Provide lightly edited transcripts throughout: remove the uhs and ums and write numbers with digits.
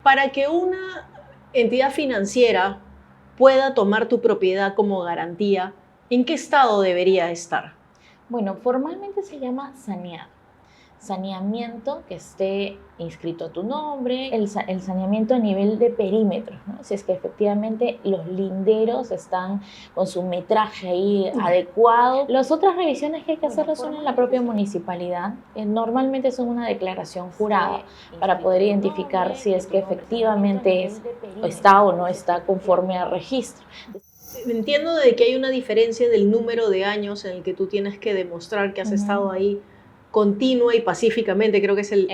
Para que una entidad financiera pueda tomar tu propiedad como garantía, ¿en qué estado debería estar? Bueno, formalmente se llama saneado. Saneamiento que esté inscrito a tu nombre, el saneamiento a nivel de perímetros, ¿no? Si es que efectivamente los linderos están con su metraje ahí adecuado. Las otras revisiones que hay que hacerlas son en la propia municipalidad, que normalmente son una declaración jurada para poder identificar si es que efectivamente está o no está conforme al registro. Entiendo de que hay una diferencia del número de años en el que tú tienes que demostrar que has estado ahí continua y pacíficamente, creo que es el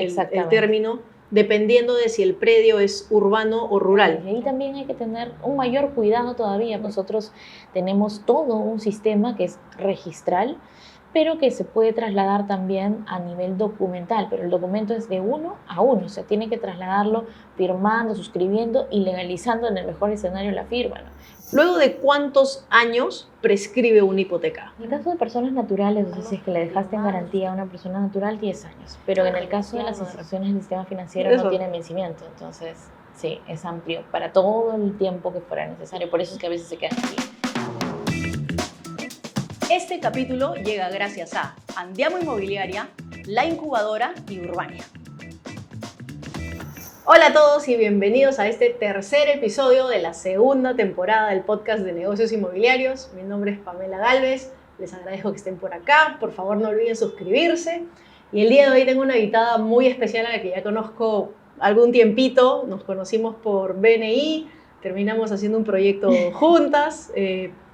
término, dependiendo de si el predio es urbano o rural. Y ahí también hay que tener un mayor cuidado todavía. Nosotros tenemos todo un sistema que es registral, pero que se puede trasladar también a nivel documental, pero el documento es de 1 a 1, o sea, tiene que trasladarlo firmando, suscribiendo y legalizando en el mejor escenario la firma, ¿no? ¿Luego de cuántos años prescribe una hipoteca? En el caso de personas naturales, o sea, si es que le dejaste en garantía a una persona natural, 10 años, pero en el caso de las instituciones del sistema financiero no tienen vencimiento, entonces sí, es amplio para todo el tiempo que fuera necesario, por eso es que a veces se quedan aquí. Este capítulo llega gracias a Andiamo Inmobiliaria, La Incubadora y Urbania. Hola a todos y bienvenidos a este tercer episodio de la segunda temporada del podcast de negocios inmobiliarios. Mi nombre es Pamela Gálvez, les agradezco que estén por acá, por favor no olviden suscribirse. Y el día de hoy tengo una invitada muy especial a la que ya conozco algún tiempito, nos conocimos por BNI, terminamos haciendo un proyecto juntas.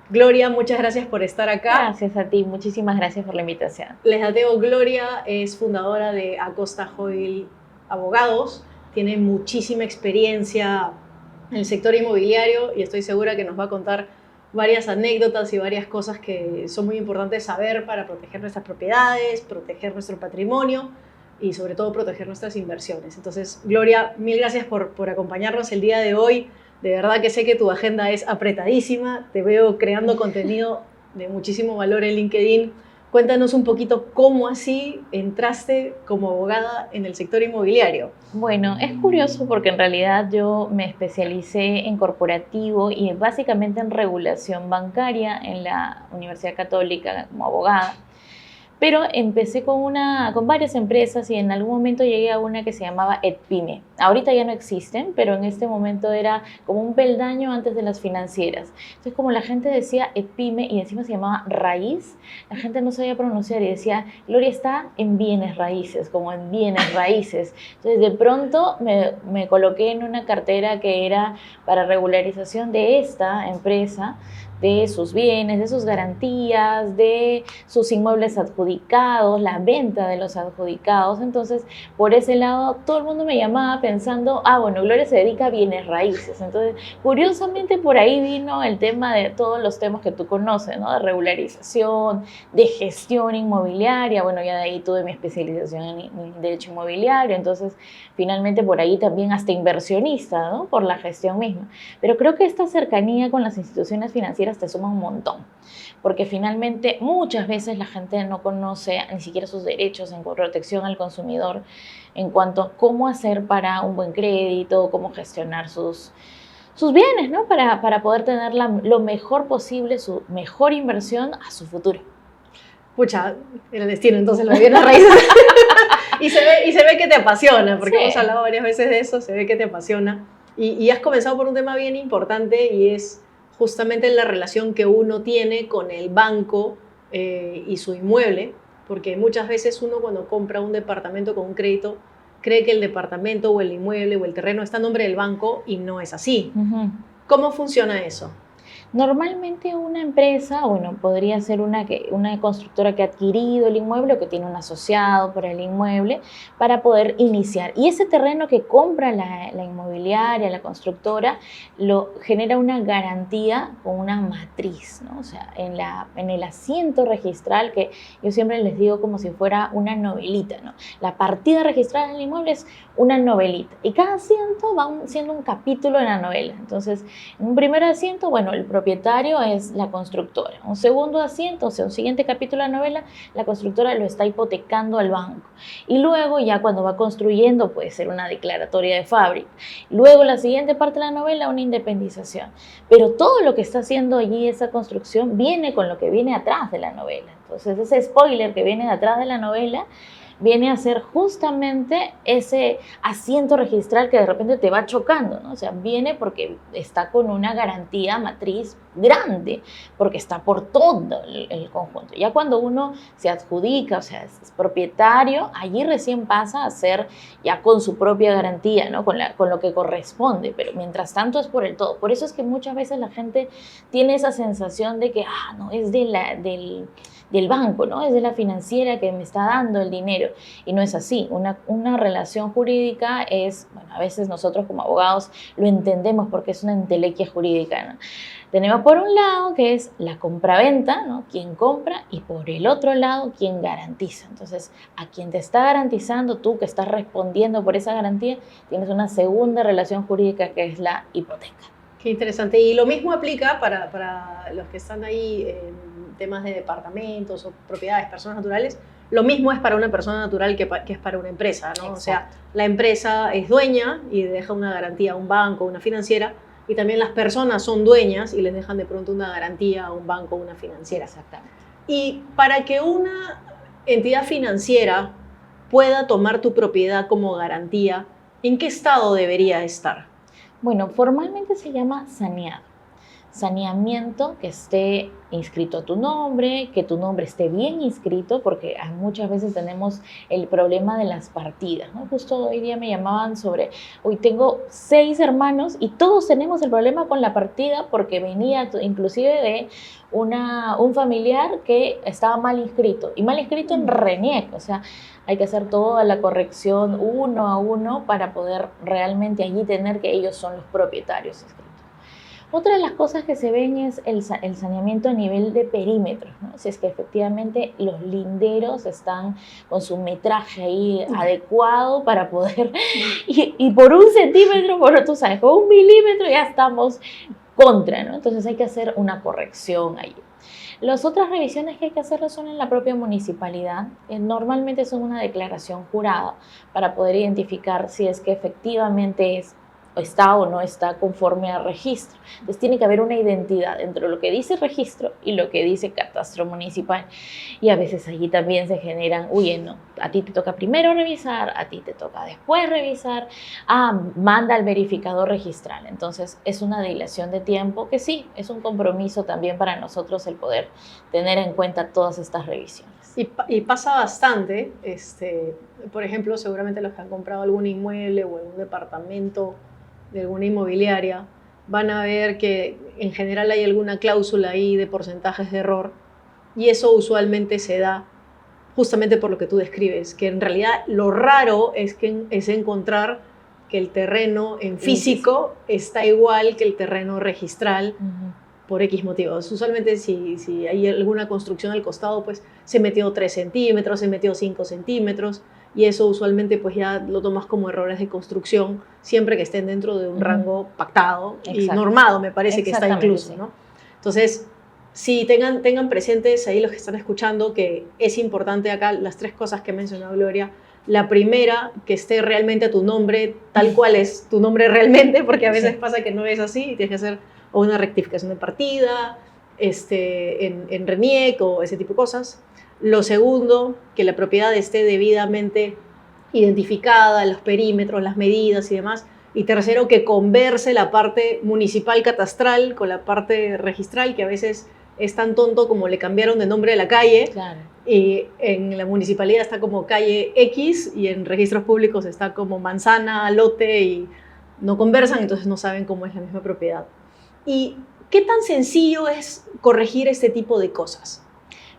Gloria, muchas gracias por estar acá. Gracias a ti, muchísimas gracias por la invitación. Les dateo, Gloria es fundadora de Acosta Joil Abogados, tiene muchísima experiencia en el sector inmobiliario y estoy segura que nos va a contar varias anécdotas y varias cosas que son muy importantes saber para proteger nuestras propiedades, proteger nuestro patrimonio y sobre todo proteger nuestras inversiones. Entonces, Gloria, mil gracias por acompañarnos el día de hoy. De verdad que sé que tu agenda es apretadísima, te veo creando contenido de muchísimo valor en LinkedIn. Cuéntanos un poquito cómo así entraste como abogada en el sector inmobiliario. Bueno, es curioso porque en realidad yo me especialicé en corporativo y básicamente en regulación bancaria en la Universidad Católica como abogada. Pero empecé con varias empresas y en algún momento llegué a una que se llamaba EdPyme. Ahorita ya no existen, pero en este momento era como un peldaño antes de las financieras. Entonces, como la gente decía EdPyme y encima se llamaba Raíz, la gente no sabía pronunciar y decía, Gloria está en bienes raíces, como en bienes raíces. Entonces, de pronto me coloqué en una cartera que era para regularización de esta empresa, de sus bienes, de sus garantías, de sus inmuebles adjudicados, la venta de los adjudicados. Entonces, por ese lado, todo el mundo me llamaba pensando, bueno, Gloria se dedica a bienes raíces. Entonces, curiosamente, por ahí vino el tema de todos los temas que tú conoces, ¿no? De regularización, de gestión inmobiliaria. Bueno, ya de ahí tuve mi especialización en derecho inmobiliario. Entonces, finalmente, por ahí también hasta inversionista, ¿no? Por la gestión misma. Pero creo que esta cercanía con las instituciones financieras te suma un montón, porque finalmente muchas veces la gente no conoce ni siquiera sus derechos en protección al consumidor en cuanto a cómo hacer para un buen crédito, cómo gestionar sus bienes, ¿no? Para poder tener lo mejor posible, su mejor inversión a su futuro. Pucha, era el destino entonces los bienes raíces. y se ve que te apasiona, porque sí. Hemos hablado varias veces de eso, se ve que te apasiona. Y has comenzado por un tema bien importante y es justamente la relación que uno tiene con el banco y su inmueble, porque muchas veces uno cuando compra un departamento con un crédito cree que el departamento o el inmueble o el terreno está a nombre del banco y no es así. ¿Cómo funciona eso? Normalmente una empresa, bueno, podría ser una constructora que ha adquirido el inmueble o que tiene un asociado por el inmueble para poder iniciar. Y ese terreno que compra la inmobiliaria, la constructora, lo genera una garantía con una matriz, ¿no? O sea, en el asiento registral, que yo siempre les digo como si fuera una novelita, ¿no? La partida registral del inmueble es una novelita y cada asiento va siendo un capítulo de la novela. Entonces, en un primer asiento, bueno, el propietario propietario es la constructora. Un segundo asiento, o sea, un siguiente capítulo de la novela, la constructora lo está hipotecando al banco. Y luego, ya cuando va construyendo, puede ser una declaratoria de fábrica. Luego, la siguiente parte de la novela, una independización. Pero todo lo que está haciendo allí esa construcción viene con lo que viene atrás de la novela. Entonces, ese spoiler que viene de atrás de la novela viene a ser justamente ese asiento registral que de repente te va chocando, ¿no? O sea, viene porque está con una garantía matriz grande, porque está por todo el conjunto. Ya cuando uno se adjudica, o sea, es propietario, allí recién pasa a ser ya con su propia garantía, ¿no? Con lo que corresponde, pero mientras tanto es por el todo. Por eso es que muchas veces la gente tiene esa sensación de que, no, es del banco, ¿no? Es de la financiera que me está dando el dinero. Y no es así. Una relación jurídica es, bueno, a veces nosotros como abogados lo entendemos porque es una entelequia jurídica, ¿no? Tenemos por un lado que es la compraventa, ¿no? Quien compra, y por el otro lado quien garantiza. Entonces, a quien te está garantizando, tú que estás respondiendo por esa garantía, tienes una segunda relación jurídica que es la hipoteca. Qué interesante. Y lo mismo aplica para los que están ahí en temas de departamentos o propiedades, personas naturales. Lo mismo es para una persona natural que es para una empresa, ¿no? Exacto. O sea, la empresa es dueña y deja una garantía a un banco, una financiera, y también las personas son dueñas y les dejan de pronto una garantía a un banco o una financiera. Exactamente. Y para que una entidad financiera pueda tomar tu propiedad como garantía, ¿en qué estado debería estar? Bueno, formalmente se llama saneado. Saneamiento, que esté inscrito a tu nombre, que tu nombre esté bien inscrito, porque muchas veces tenemos el problema de las partidas, ¿no? Justo hoy día me llamaban hoy tengo 6 hermanos y todos tenemos el problema con la partida porque venía inclusive de un familiar que estaba mal inscrito, y mal inscrito en RENIEC, o sea, hay que hacer toda la corrección uno a uno para poder realmente allí tener que ellos son los propietarios inscritos. Otra de las cosas que se ven es el saneamiento a nivel de perímetros, ¿no? Si es que efectivamente los linderos están con su metraje ahí adecuado para poder, y por 1 centímetro, bueno, tú sabes, con 1 milímetro ya estamos contra, ¿no? Entonces hay que hacer una corrección allí. Las otras revisiones que hay que hacer son en la propia municipalidad. Normalmente son una declaración jurada para poder identificar si es que efectivamente está o no está conforme al registro. Entonces tiene que haber una identidad entre lo que dice registro y lo que dice catastro municipal. Y a veces allí también se generan, no, a ti te toca primero revisar, a ti te toca después revisar, manda al verificador registral. Entonces es una dilación de tiempo que sí, es un compromiso también para nosotros el poder tener en cuenta todas estas revisiones. Y pasa bastante, por ejemplo, seguramente los que han comprado algún inmueble o algún departamento de alguna inmobiliaria, van a ver que en general hay alguna cláusula ahí de porcentajes de error, y eso usualmente se da justamente por lo que tú describes, que en realidad lo raro es encontrar que el terreno en físico está igual que el terreno registral por X motivos. Usualmente si hay alguna construcción al costado, pues se metió 3 centímetros, se metió 5 centímetros, y eso usualmente pues ya lo tomas como errores de construcción, siempre que estén dentro de un rango pactado y normado, me parece que está incluso, ¿no? Entonces, sí, tengan presentes ahí los que están escuchando que es importante acá las 3 cosas que ha mencionado Gloria. La primera, que esté realmente a tu nombre, tal cual es tu nombre realmente, porque a veces pasa que no es así y tienes que hacer o una rectificación de partida, en RENIEC o ese tipo de cosas. Lo segundo, que la propiedad esté debidamente identificada, los perímetros, las medidas y demás. Y tercero, que converse la parte municipal catastral con la parte registral, que a veces es tan tonto como le cambiaron de nombre a la calle. Claro. Y en la municipalidad está como calle X y en registros públicos está como manzana, lote, y no conversan, entonces no saben cómo es la misma propiedad. ¿Y qué tan sencillo es corregir este tipo de cosas?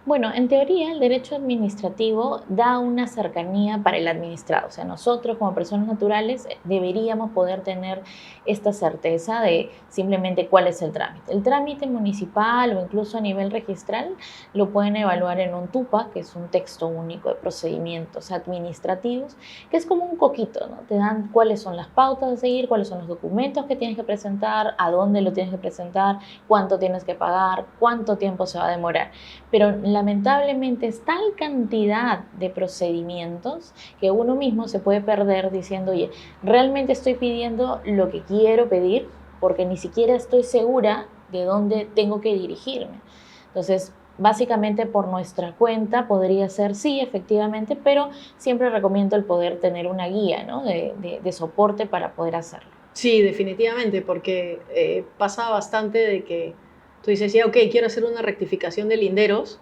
Bueno, en teoría el derecho administrativo da una cercanía para el administrado. O sea, nosotros como personas naturales deberíamos poder tener esta certeza de simplemente cuál es el trámite. El trámite municipal o incluso a nivel registral lo pueden evaluar en un TUPA, que es un texto único de procedimientos administrativos, que es como un coquito, ¿no? Te dan cuáles son las pautas a seguir, cuáles son los documentos que tienes que presentar, a dónde lo tienes que presentar, cuánto tienes que pagar, cuánto tiempo se va a demorar. Pero lamentablemente es tal cantidad de procedimientos que uno mismo se puede perder diciendo, oye, ¿realmente estoy pidiendo lo que quiero pedir? Porque ni siquiera estoy segura de dónde tengo que dirigirme. Entonces, básicamente por nuestra cuenta podría ser sí, efectivamente, pero siempre recomiendo el poder tener una guía, ¿no? de soporte para poder hacerlo. Sí, definitivamente, porque pasa bastante de que tú dices, ya, ok, quiero hacer una rectificación de linderos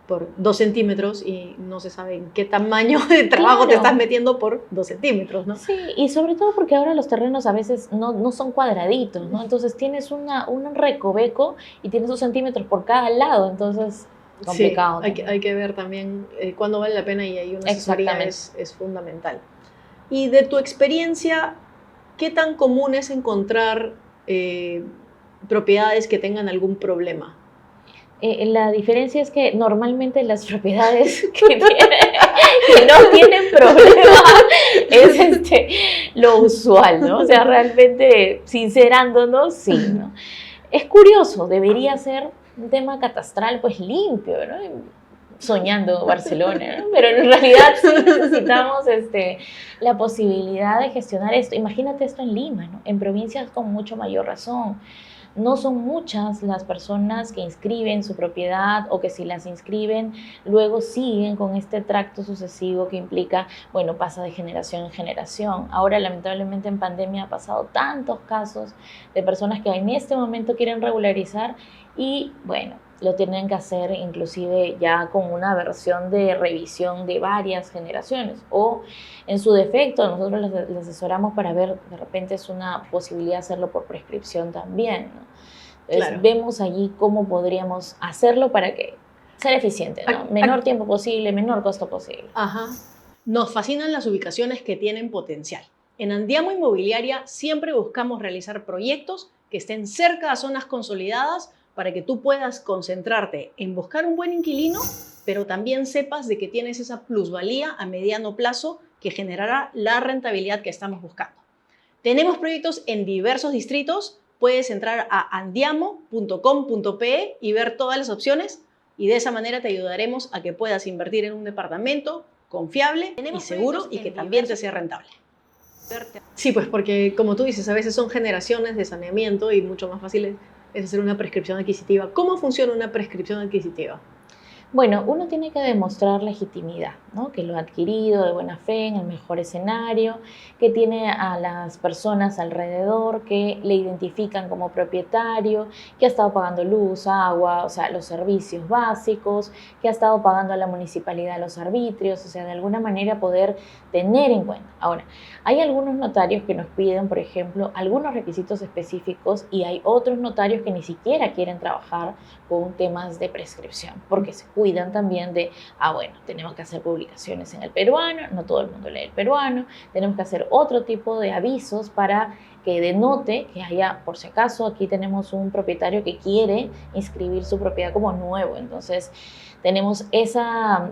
por 2 centímetros y no se sabe en qué tamaño de trabajo Claro. te estás metiendo por 2 centímetros, ¿no? Sí, y sobre todo porque ahora los terrenos a veces no son cuadraditos, ¿no? Entonces tienes un recoveco y tienes 2 centímetros por cada lado, entonces complicado. Sí, hay que ver también cuándo vale la pena y ahí una asesoría es fundamental. Y de tu experiencia, ¿qué tan común es encontrar propiedades que tengan algún problema? La diferencia es que normalmente las propiedades que no tienen problema es lo usual, ¿no? O sea, realmente, sincerándonos, sí, ¿no? Es curioso, debería ser un tema catastral, pues limpio, ¿no? Soñando Barcelona, ¿no? Pero en realidad sí necesitamos la posibilidad de gestionar esto. Imagínate esto en Lima, ¿no? En provincias con mucho mayor razón. No son muchas las personas que inscriben su propiedad o que si las inscriben luego siguen con este tracto sucesivo que implica, bueno, pasa de generación en generación. Ahora lamentablemente en pandemia ha pasado tantos casos de personas que en este momento quieren regularizar y bueno, lo tienen que hacer inclusive ya con una versión de revisión de varias generaciones o en su defecto nosotros les asesoramos para ver, de repente es una posibilidad hacerlo por prescripción también, ¿no? Entonces Claro. vemos allí cómo podríamos hacerlo para que sea eficiente, ¿no? Menor tiempo posible, menor costo posible. Ajá. Nos fascinan las ubicaciones que tienen potencial. En Andiamo Inmobiliaria siempre buscamos realizar proyectos que estén cerca a zonas consolidadas para que tú puedas concentrarte en buscar un buen inquilino, pero también sepas de que tienes esa plusvalía a mediano plazo que generará la rentabilidad que estamos buscando. Tenemos proyectos en diversos distritos. Puedes entrar a andiamo.com.pe y ver todas las opciones y de esa manera te ayudaremos a que puedas invertir en un departamento confiable y seguro y que también te sea rentable. Sí, pues porque como tú dices, a veces son generaciones de saneamiento y mucho más fácil es hacer una prescripción adquisitiva. ¿Cómo funciona una prescripción adquisitiva? Bueno, uno tiene que demostrar legitimidad, ¿no? Que lo ha adquirido de buena fe en el mejor escenario, que tiene a las personas alrededor que le identifican como propietario, que ha estado pagando luz, agua, o sea, los servicios básicos, que ha estado pagando a la municipalidad los arbitrios, o sea, de alguna manera poder tener en cuenta. Ahora, hay algunos notarios que nos piden, por ejemplo, algunos requisitos específicos y hay otros notarios que ni siquiera quieren trabajar con temas de prescripción, porque se cuidan también de, bueno, tenemos que hacer publicaciones en el peruano, no todo el mundo lee el peruano, tenemos que hacer otro tipo de avisos para que denote que haya, por si acaso, aquí tenemos un propietario que quiere inscribir su propiedad como nuevo, entonces tenemos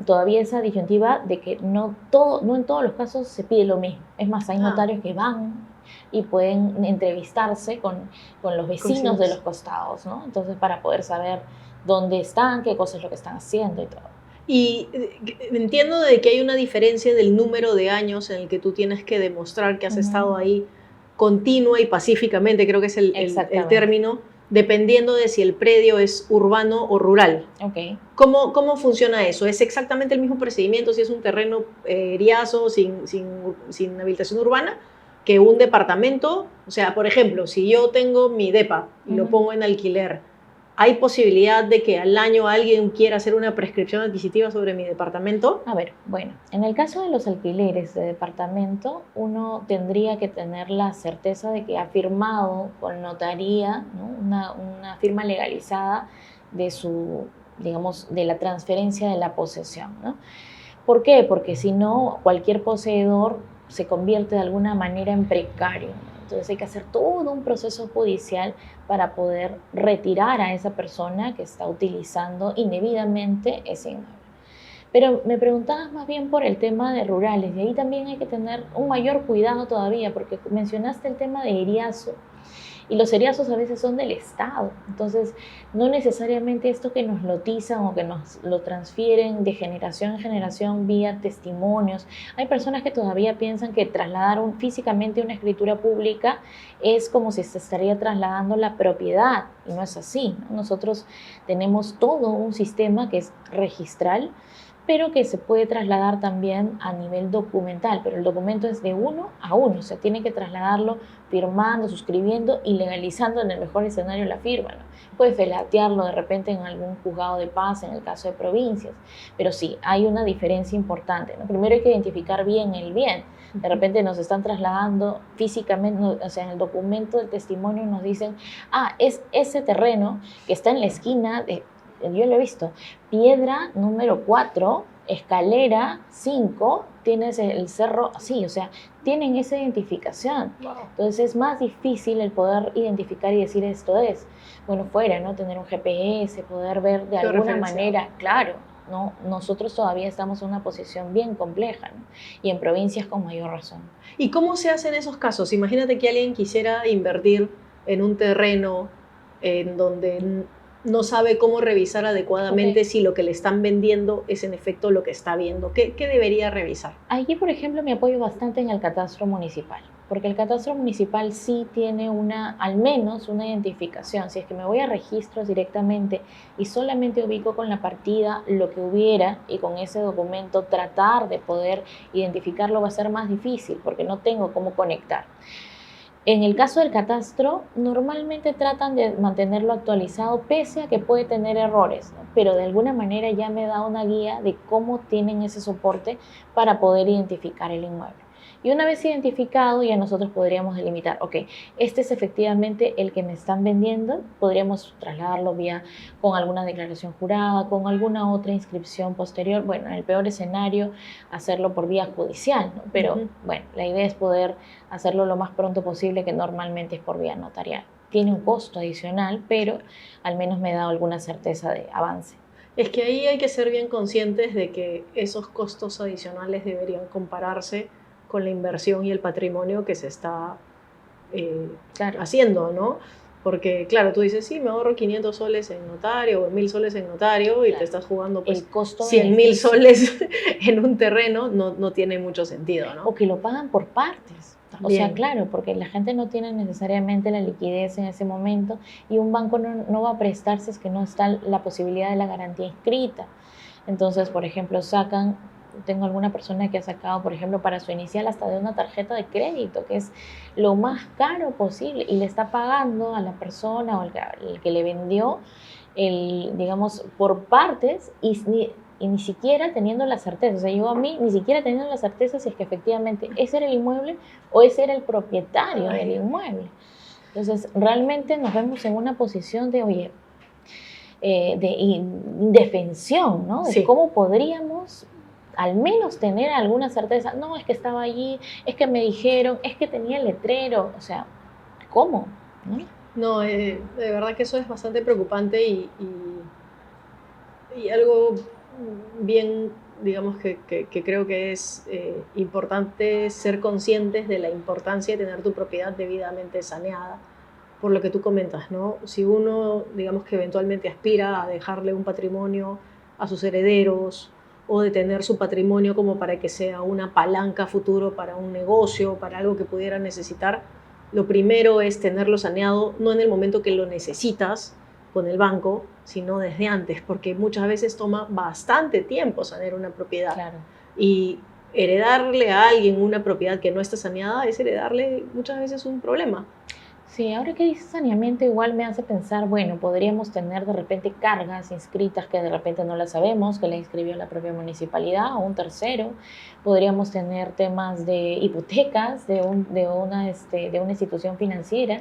todavía esa disyuntiva de que no en todos los casos se pide lo mismo, es más, hay notarios que van y pueden entrevistarse con los vecinos de los costados, ¿no? Entonces, para poder saber dónde están, qué cosa es lo que están haciendo y todo. Y entiendo de que hay una diferencia del número de años en el que tú tienes que demostrar que has estado ahí continua y pacíficamente, creo que es el término, dependiendo de si el predio es urbano o rural. Okay. ¿Cómo funciona eso? ¿Es exactamente el mismo procedimiento si es un terreno eriazo, sin habilitación urbana, que un departamento? O sea, por ejemplo, si yo tengo mi depa y lo pongo en alquiler, ¿hay posibilidad de que al año alguien quiera hacer una prescripción adquisitiva sobre mi departamento? A ver, bueno, en el caso de los alquileres de departamento, uno tendría que tener la certeza de que ha firmado con notaría, ¿no? una firma legalizada de digamos, de la transferencia de la posesión, ¿no? ¿Por qué? Porque si no, cualquier poseedor se convierte de alguna manera en precario, ¿no? Entonces hay que hacer todo un proceso judicial para poder retirar a esa persona que está utilizando indebidamente ese inmueble. Pero me preguntabas más bien por el tema de rurales, y ahí también hay que tener un mayor cuidado todavía, porque mencionaste el tema de eriazo, y los eriazos a veces son del Estado. Entonces, no necesariamente esto que nos lotizan o que nos lo transfieren de generación en generación vía testimonios. Hay personas que todavía piensan que trasladar físicamente una escritura pública es como si se estaría trasladando la propiedad, y no es así, ¿no? Nosotros tenemos todo un sistema que es registral, pero que se puede trasladar también a nivel documental, pero el documento es de uno a uno, o sea, tiene que trasladarlo firmando, suscribiendo y legalizando en el mejor escenario la firma, ¿no? Puede felatearlo de repente en algún juzgado de paz, en el caso de provincias, pero sí, hay una diferencia importante, ¿no? Primero hay que identificar bien el bien. De repente nos están trasladando físicamente, o sea, en el documento del testimonio nos dicen, es ese terreno que está en la esquina de... Yo lo he visto, piedra número 4, escalera 5, tienes el cerro así, o sea, tienen esa identificación. Wow. Entonces es más difícil el poder identificar y decir esto es. Bueno, fuera, ¿no? Tener un GPS, poder ver de alguna manera, claro, ¿no? Nosotros todavía estamos en una posición bien compleja, ¿no? Y en provincias con mayor razón. ¿Y cómo se hace en esos casos? Imagínate que alguien quisiera invertir en un terreno en donde no sabe cómo revisar adecuadamente si lo que le están vendiendo es en efecto lo que está viendo. ¿Qué debería revisar? Allí, por ejemplo, me apoyo bastante en el catastro municipal, porque el catastro municipal sí tiene al menos una identificación. Si es que me voy a registros directamente y solamente ubico con la partida lo que hubiera y con ese documento tratar de poder identificarlo va a ser más difícil porque no tengo cómo conectar. En el caso del catastro, normalmente tratan de mantenerlo actualizado pese a que puede tener errores, ¿no? Pero de alguna manera ya me da una guía de cómo tienen ese soporte para poder identificar el inmueble. Y una vez identificado, ya nosotros podríamos delimitar, ok, este es efectivamente el que me están vendiendo, podríamos trasladarlo con alguna declaración jurada, con alguna otra inscripción posterior, bueno, en el peor escenario, hacerlo por vía judicial, ¿no? Pero bueno, la idea es poder hacerlo lo más pronto posible, que normalmente es por vía notarial. Tiene un costo adicional, pero al menos me da alguna certeza de avance. Es que ahí hay que ser bien conscientes de que esos costos adicionales deberían compararse con la inversión y el patrimonio que se está haciendo, ¿no? Porque, claro, tú dices, sí, me ahorro 500 soles en notario o 1000 soles en notario y te estás jugando pues 100.000 soles en un terreno, no tiene mucho sentido, ¿no? O que lo pagan por partes. O sea, claro, porque la gente no tiene necesariamente la liquidez en ese momento y un banco no va a prestar si es que no está la posibilidad de la garantía inscrita. Entonces, por ejemplo, tengo alguna persona que ha sacado, por ejemplo, para su inicial hasta de una tarjeta de crédito, que es lo más caro posible, y le está pagando a la persona o el que le vendió, digamos, por partes y ni siquiera teniendo la certeza. O sea, yo a mí ni siquiera teniendo la certeza si es que efectivamente ese era el inmueble o ese era el propietario del inmueble. Entonces, realmente nos vemos en una posición de, oye, de indefensión, ¿no? De cómo podríamos al menos tener alguna certeza. No, es que estaba allí, es que me dijeron, es que tenía el letrero. O sea, ¿cómo? No, de verdad que eso es bastante preocupante y algo bien, digamos, que creo que es importante ser conscientes de la importancia de tener tu propiedad debidamente saneada, por lo que tú comentas, ¿no? Si uno, digamos, que eventualmente aspira a dejarle un patrimonio a sus herederos o de tener su patrimonio como para que sea una palanca futuro para un negocio, para algo que pudiera necesitar, lo primero es tenerlo saneado, no en el momento que lo necesitas con el banco, sino desde antes, porque muchas veces toma bastante tiempo sanear una propiedad. Claro. Y heredarle a alguien una propiedad que no está saneada es heredarle muchas veces un problema. Sí, ahora que dices saneamiento igual me hace pensar, bueno, podríamos tener de repente cargas inscritas que de repente no las sabemos, que la inscribió la propia municipalidad o un tercero. Podríamos tener temas de hipotecas de una institución financiera,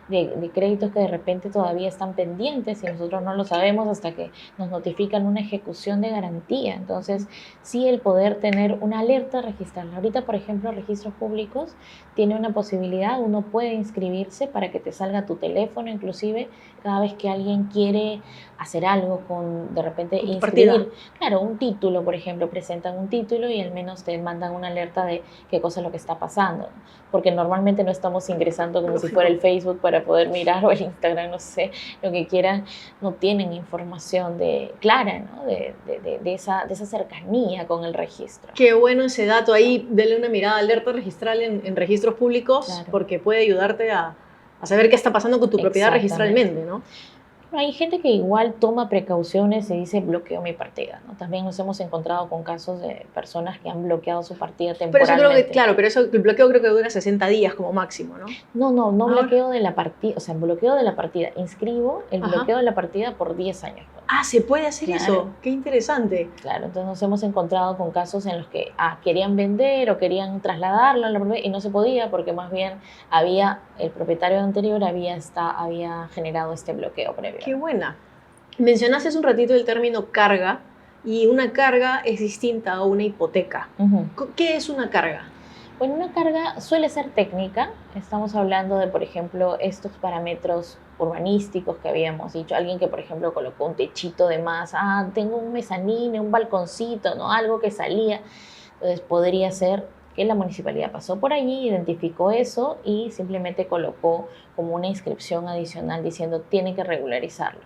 de créditos que de repente todavía están pendientes y nosotros no lo sabemos hasta que nos notifican una ejecución de garantía. Entonces, sí, el poder tener una alerta, registrarla. Ahorita, por ejemplo, registros públicos tiene una posibilidad, uno puede inscribirse para que te salga tu teléfono, inclusive cada vez que alguien quiere hacer algo con, de repente, Con tu partida. inscribir, claro, un título, por ejemplo, presentan un título y al menos te mandan una alerta de qué cosa es lo que está pasando, porque normalmente no estamos ingresando como si Lógico. fuera el Facebook para poder mirar o el Instagram, no sé, lo que quieran, no tienen información clara, ¿no? de esa cercanía con el registro. Qué bueno ese dato ahí, denle una mirada alerta registral en registros públicos, Claro. porque puede ayudarte a saber qué está pasando con tu propiedad Exactamente. registralmente, ¿no? Hay gente que igual toma precauciones y dice bloqueo mi partida, ¿no? También nos hemos encontrado con casos de personas que han bloqueado su partida Pero eso temporalmente. creo que, claro, pero eso, el bloqueo creo que dura 60 días como máximo, ¿no? No Ahora- bloqueo de la partida, o sea, bloqueo de la partida. Inscribo el Ajá. bloqueo de la partida por 10 años. Ah, ¿se puede hacer Claro. eso? Qué interesante. Claro, entonces nos hemos encontrado con casos en los que querían vender o querían trasladarlo a la propiedad y no se podía porque más bien el propietario anterior había generado este bloqueo previo. Qué buena. Mencionaste hace un ratito el término carga, y una carga es distinta a una hipoteca. Ujú. ¿Qué es una carga? Bueno, una carga suele ser técnica. Estamos hablando de, por ejemplo, estos parámetros urbanísticos que habíamos dicho. Alguien que, por ejemplo, colocó un techito de más. Tengo un mezanino, un balconcito, ¿no? Algo que salía. Entonces, podría ser que la municipalidad pasó por allí, identificó eso y simplemente colocó como una inscripción adicional diciendo tiene que regularizarlo.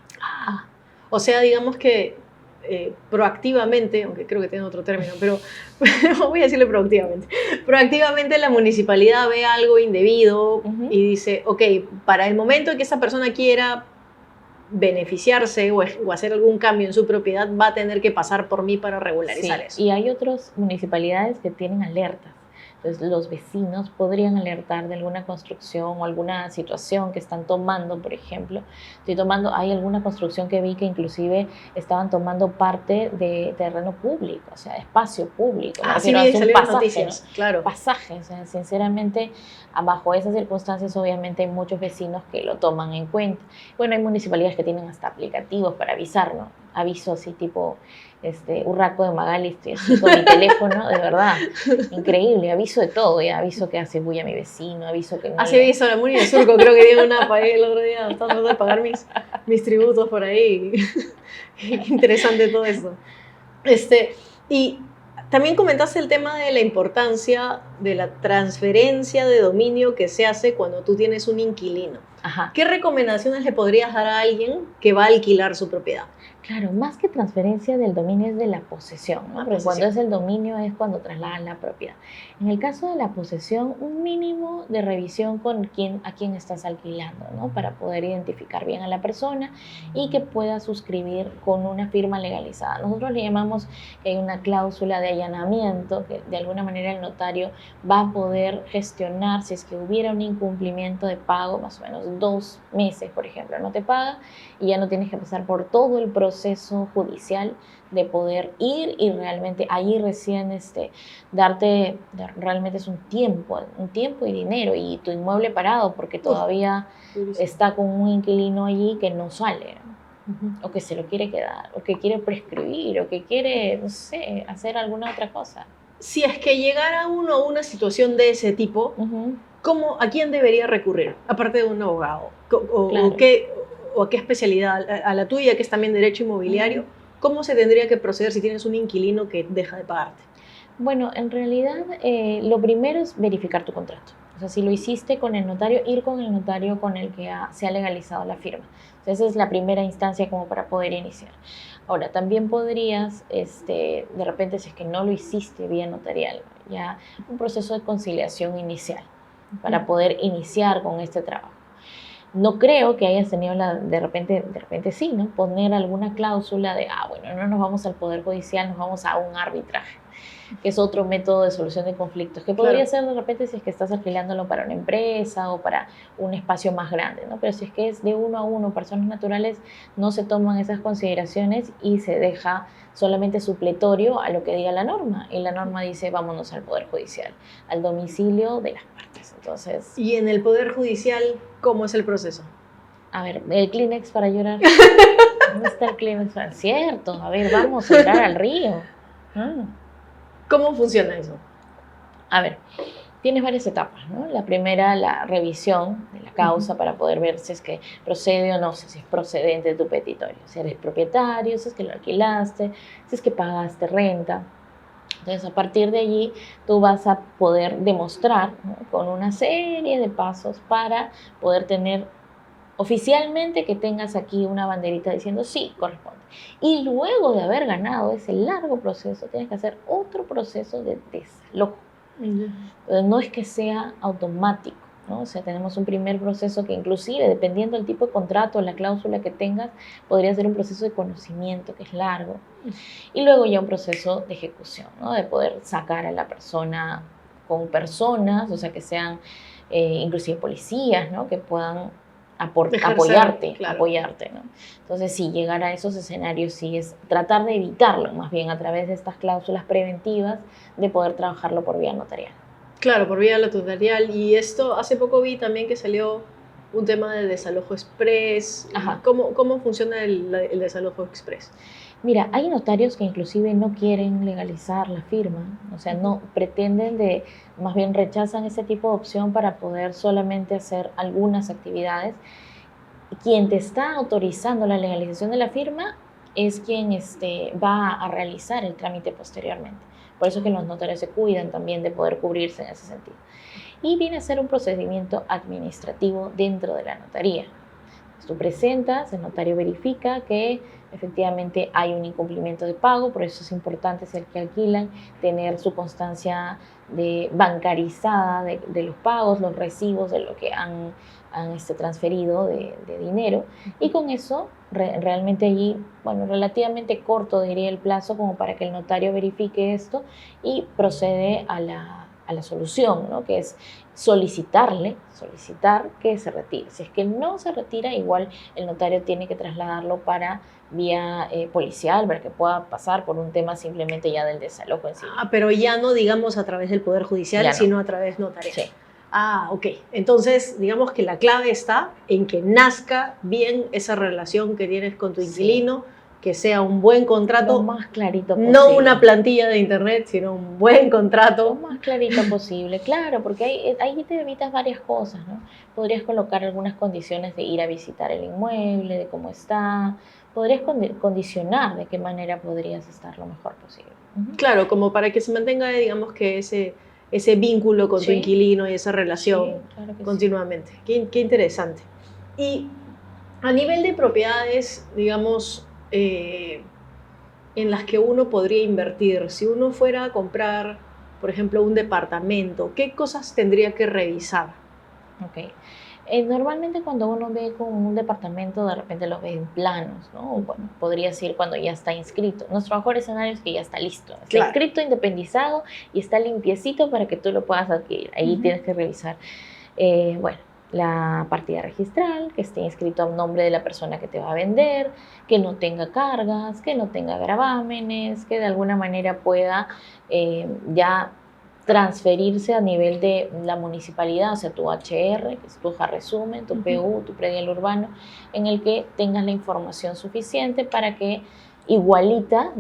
O sea, digamos que proactivamente, aunque creo que tiene otro término, pero voy a decirle proactivamente. Proactivamente la municipalidad ve algo indebido Ujú. y dice, ok, para el momento en que esa persona quiera beneficiarse o hacer algún cambio en su propiedad, va a tener que pasar por mí para regularizar Sí, eso. y hay otras municipalidades que tienen alertas. Entonces, los vecinos podrían alertar de alguna construcción o alguna situación que están tomando, por ejemplo. Hay alguna construcción que vi que inclusive estaban tomando parte de terreno público, o sea, de espacio público. Me Sí, refiero a un salieron pasaje, noticias, ¿no? claro. Pasaje, o sea, sinceramente, bajo esas circunstancias, obviamente hay muchos vecinos que lo toman en cuenta. Bueno, hay municipalidades que tienen hasta aplicativos para avisar, ¿no? Aviso así tipo Urraco de Magali, estoy así con mi teléfono, de verdad, increíble, aviso de todo, ya aviso que hace bulla mi vecino, aviso que no Así hizo la Muni de Surco, creo que dio una pagué el otro día, estaba tratando de pagar mis tributos por ahí. Qué interesante todo eso. Y también comentaste el tema de la importancia de la transferencia de dominio que se hace cuando tú tienes un inquilino. Ajá. ¿Qué recomendaciones le podrías dar a alguien que va a alquilar su propiedad? Claro, más que transferencia del dominio es de la posesión, ¿no? Porque posesión. cuando es el dominio es cuando trasladan la propiedad. En el caso de la posesión, un mínimo de revisión a quién estás alquilando, ¿no? Para poder identificar bien a la persona y que pueda suscribir con una firma legalizada. Nosotros le llamamos que hay una cláusula de allanamiento que de alguna manera el notario va a poder gestionar si es que hubiera un incumplimiento de pago, más o menos 2 meses, por ejemplo, no te paga y ya no tienes que pasar por todo el proceso judicial de poder ir y realmente ahí recién realmente es un tiempo y dinero y tu inmueble parado porque todavía está con un inquilino allí que no sale, ¿no? O que se lo quiere quedar, o que quiere prescribir, o que quiere, no sé, hacer alguna otra cosa. Si es que llegara uno a una situación de ese tipo, ¿a quién debería recurrir? Aparte de un abogado. Claro. ¿O a qué especialidad? ¿A la tuya, que es también derecho inmobiliario? ¿Cómo se tendría que proceder si tienes un inquilino que deja de pagarte? Bueno, en realidad lo primero es verificar tu contrato. O sea, si lo hiciste con el notario, ir con el notario con el que se ha legalizado la firma. O sea, esa es la primera instancia como para poder iniciar. Ahora, también podrías, de repente, si es que no lo hiciste vía notarial, ya un proceso de conciliación inicial para poder iniciar con este trabajo. No creo que hayas tenido de repente sí, ¿no? Poner alguna cláusula de, bueno, no nos vamos al Poder Judicial, nos vamos a un arbitraje. que es otro método de solución de conflictos, que podría ser de repente si es que estás alquilándolo para una empresa o para un espacio más grande, ¿no? Pero si es que es de uno a uno, personas naturales, no se toman esas consideraciones y se deja solamente supletorio a lo que diga la norma. Y la norma dice, vámonos al Poder Judicial, al domicilio de las partes. Entonces, ¿Y en el Poder Judicial cómo es el proceso? a ver, el Kleenex para llorar. ¿Dónde está el Kleenex? Cierto, a ver, vamos a llorar al río. ¿Cómo funciona eso? A ver, tienes varias etapas, ¿no? La primera, la revisión de la causa para poder ver si es que procede o no, si es procedente tu petitorio, si eres propietario, si es que lo alquilaste, si es que pagaste renta. Entonces, a partir de allí, tú vas a poder demostrar, ¿no?, con una serie de pasos para poder tener oficialmente que tengas aquí una banderita diciendo sí, corresponde. Y luego de haber ganado ese largo proceso, tienes que hacer otro proceso de desalojo. Entonces, no es que sea automático, ¿no? O sea, tenemos un primer proceso que inclusive, dependiendo del tipo de contrato o la cláusula que tengas, podría ser un proceso de conocimiento que es largo. Y luego ya un proceso de ejecución, ¿no? De poder sacar a la persona con personas, o sea, que sean inclusive policías, ¿no?, que puedan apoyarte, claro. apoyarte, ¿no? Entonces, sí, llegar a esos escenarios sí es tratar de evitarlo, más bien a través de estas cláusulas preventivas, de poder trabajarlo por vía notarial. Claro, por vía notarial. Y esto, hace poco vi también que salió un tema de desalojo express. ¿Cómo funciona el desalojo express? Mira, hay notarios que inclusive no quieren legalizar la firma, o sea, no pretenden más bien rechazan ese tipo de opción para poder solamente hacer algunas actividades. Quien te está autorizando la legalización de la firma es quien va a realizar el trámite posteriormente. Por eso es que los notarios se cuidan también de poder cubrirse en ese sentido. Y viene a ser un procedimiento administrativo dentro de la notaría. Tú presentas, el notario verifica que efectivamente hay un incumplimiento de pago, por eso es importante, ser que alquilan, tener su constancia bancarizada de los pagos, los recibos de lo que han transferido de dinero, y con eso realmente allí, bueno, relativamente corto diría el plazo como para que el notario verifique esto y procede a la solución, ¿no?, que es solicitar que se retire. Si es que no se retira, igual el notario tiene que trasladarlo para vía policial, para que pueda pasar por un tema simplemente ya del desalojo en sí. Pero ya no, digamos, a través del Poder Judicial, no, sino a través notarial. Sí. Ok. Entonces, digamos que la clave está en que nazca bien esa relación que tienes con tu inquilino, que sea un buen contrato. Lo más clarito posible. No una plantilla de internet, sino un buen contrato. Lo más clarito posible, claro, porque ahí te evitas varias cosas, ¿no? Podrías colocar algunas condiciones de ir a visitar el inmueble, de cómo está. Podrías condicionar de qué manera podrías estar lo mejor posible. Claro, como para que se mantenga, digamos, que ese vínculo con tu inquilino y esa relación claro que continuamente. Qué interesante. Y a nivel de propiedades, digamos, en las que uno podría invertir, si uno fuera a comprar, por ejemplo, un departamento, ¿qué cosas tendría que revisar? Ok. Normalmente cuando uno ve con un departamento, de repente lo ve en planos, ¿no? Bueno, podrías ir cuando ya está inscrito. Nuestro mejor escenario es que ya está listo. Está inscrito, independizado y está limpiecito para que tú lo puedas adquirir. Ahí tienes que revisar, bueno, la partida registral, que esté inscrito a nombre de la persona que te va a vender, que no tenga cargas, que no tenga gravámenes, que de alguna manera pueda ya transferirse a nivel de la municipalidad, o sea, tu HR, que es tu resumen, tu PU, tu predial urbano, en el que tengas la información suficiente para que igualita,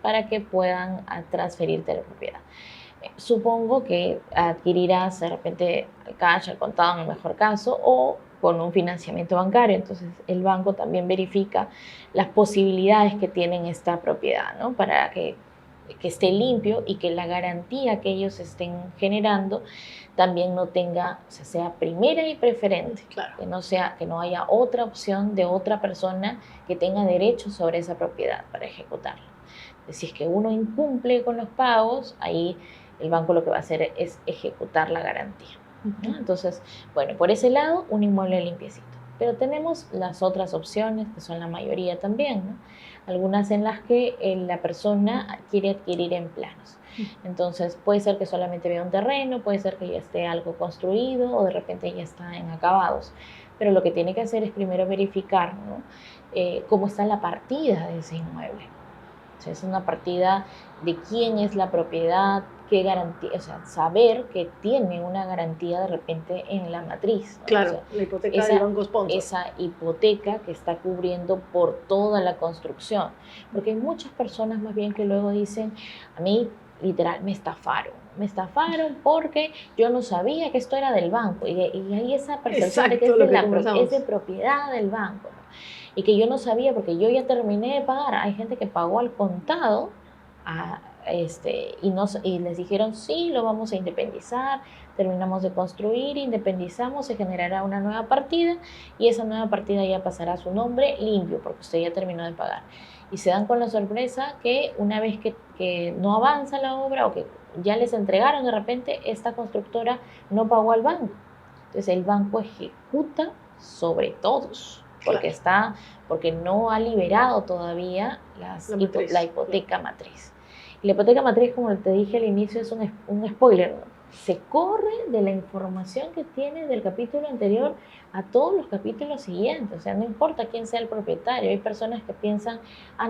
para que puedan transferirte la propiedad. Supongo que adquirirás de repente el cash, al contado en el mejor caso, o con un financiamiento bancario. Entonces el banco también verifica las posibilidades que tienen esta propiedad, ¿no?, para que esté limpio y que la garantía que ellos estén generando también no tenga, o sea, sea primera y preferente. Claro. Que no haya otra opción de otra persona que tenga derecho sobre esa propiedad para ejecutarla. Si es que uno incumple con los pagos, ahí el banco lo que va a hacer es ejecutar la garantía, ¿no? Entonces, bueno, por ese lado, un inmueble limpiecito. Pero tenemos las otras opciones, que son la mayoría también, ¿no? Algunas en las que la persona quiere adquirir en planos. Entonces puede ser que solamente vea un terreno, puede ser que ya esté algo construido o de repente ya está en acabados. Pero lo que tiene que hacer es primero verificar, ¿no? Cómo está la partida de ese inmueble. O sea, es una partida de quién es la propiedad, qué garantía, o sea, saber que tiene una garantía de repente en la matriz, ¿no? Claro, O sea, la hipoteca del banco sponsor. esa hipoteca que está cubriendo por toda la construcción. Porque hay muchas personas más bien que luego dicen, a mí literal me estafaron porque yo no sabía que esto era del banco y hay esa percepción de que es de propiedad del banco, ¿no? Y que yo no sabía porque yo ya terminé de pagar. Hay gente que pagó al contado y les dijeron sí, lo vamos a independizar, terminamos de construir, independizamos, se generará una nueva partida y esa nueva partida ya pasará a su nombre limpio porque usted ya terminó de pagar. Y se dan con la sorpresa que una vez que no avanza la obra o que ya les entregaron de repente, esta constructora no pagó al banco. Entonces el banco ejecuta sobre todos porque no ha liberado todavía la hipoteca matriz. Y la hipoteca matriz, como te dije al inicio, es un spoiler, ¿no? Se corre de la información que tiene del capítulo anterior a todos los capítulos siguientes. O sea, no importa quién sea el propietario. Hay personas que piensan,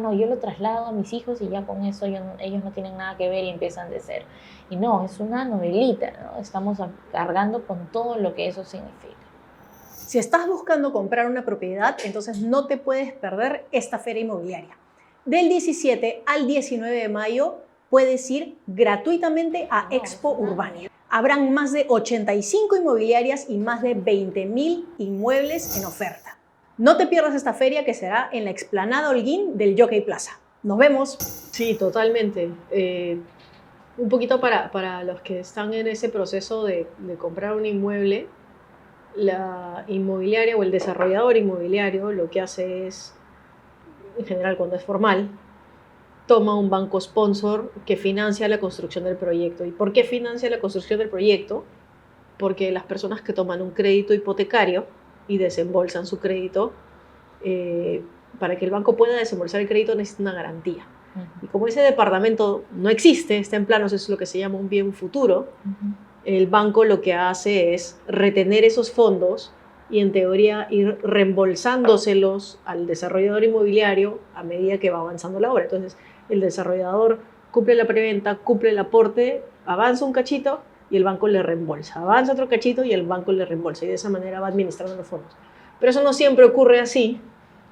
no, yo lo traslado a mis hijos y ya con eso ellos no tienen nada que ver y empiezan de cero. Y no, es una novelita, ¿no? Estamos cargando con todo lo que eso significa. Si estás buscando comprar una propiedad, entonces no te puedes perder esta feria inmobiliaria. Del 17 al 19 de mayo puedes ir gratuitamente a Expo Urbania. Habrán más de 85 inmobiliarias y más de 20.000 inmuebles en oferta. No te pierdas esta feria que será en la explanada Holguín del Jockey Plaza. ¡Nos vemos! Sí, totalmente. Un poquito para los que están en ese proceso de comprar un inmueble, la inmobiliaria o el desarrollador inmobiliario lo que hace es, en general cuando es formal, toma un banco sponsor que financia la construcción del proyecto. ¿Y por qué financia la construcción del proyecto? Porque las personas que toman un crédito hipotecario y desembolsan su crédito, para que el banco pueda desembolsar el crédito necesita una garantía. Y como ese departamento no existe, está en planos, es lo que se llama un bien futuro, el banco lo que hace es retener esos fondos y en teoría ir reembolsándoselos al desarrollador inmobiliario a medida que va avanzando la obra. Entonces el desarrollador cumple la preventa, cumple el aporte, avanza un cachito y el banco le reembolsa, avanza otro cachito y el banco le reembolsa y de esa manera va administrando los fondos. Pero eso no siempre ocurre así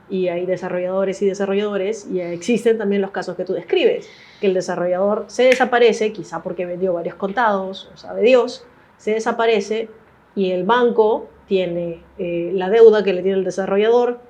y hay desarrolladores y desarrolladores y existen también los casos que tú describes, que el desarrollador se desaparece, quizá porque vendió varios contados, o sabe Dios, se desaparece y el banco tiene la deuda que le tiene el desarrollador,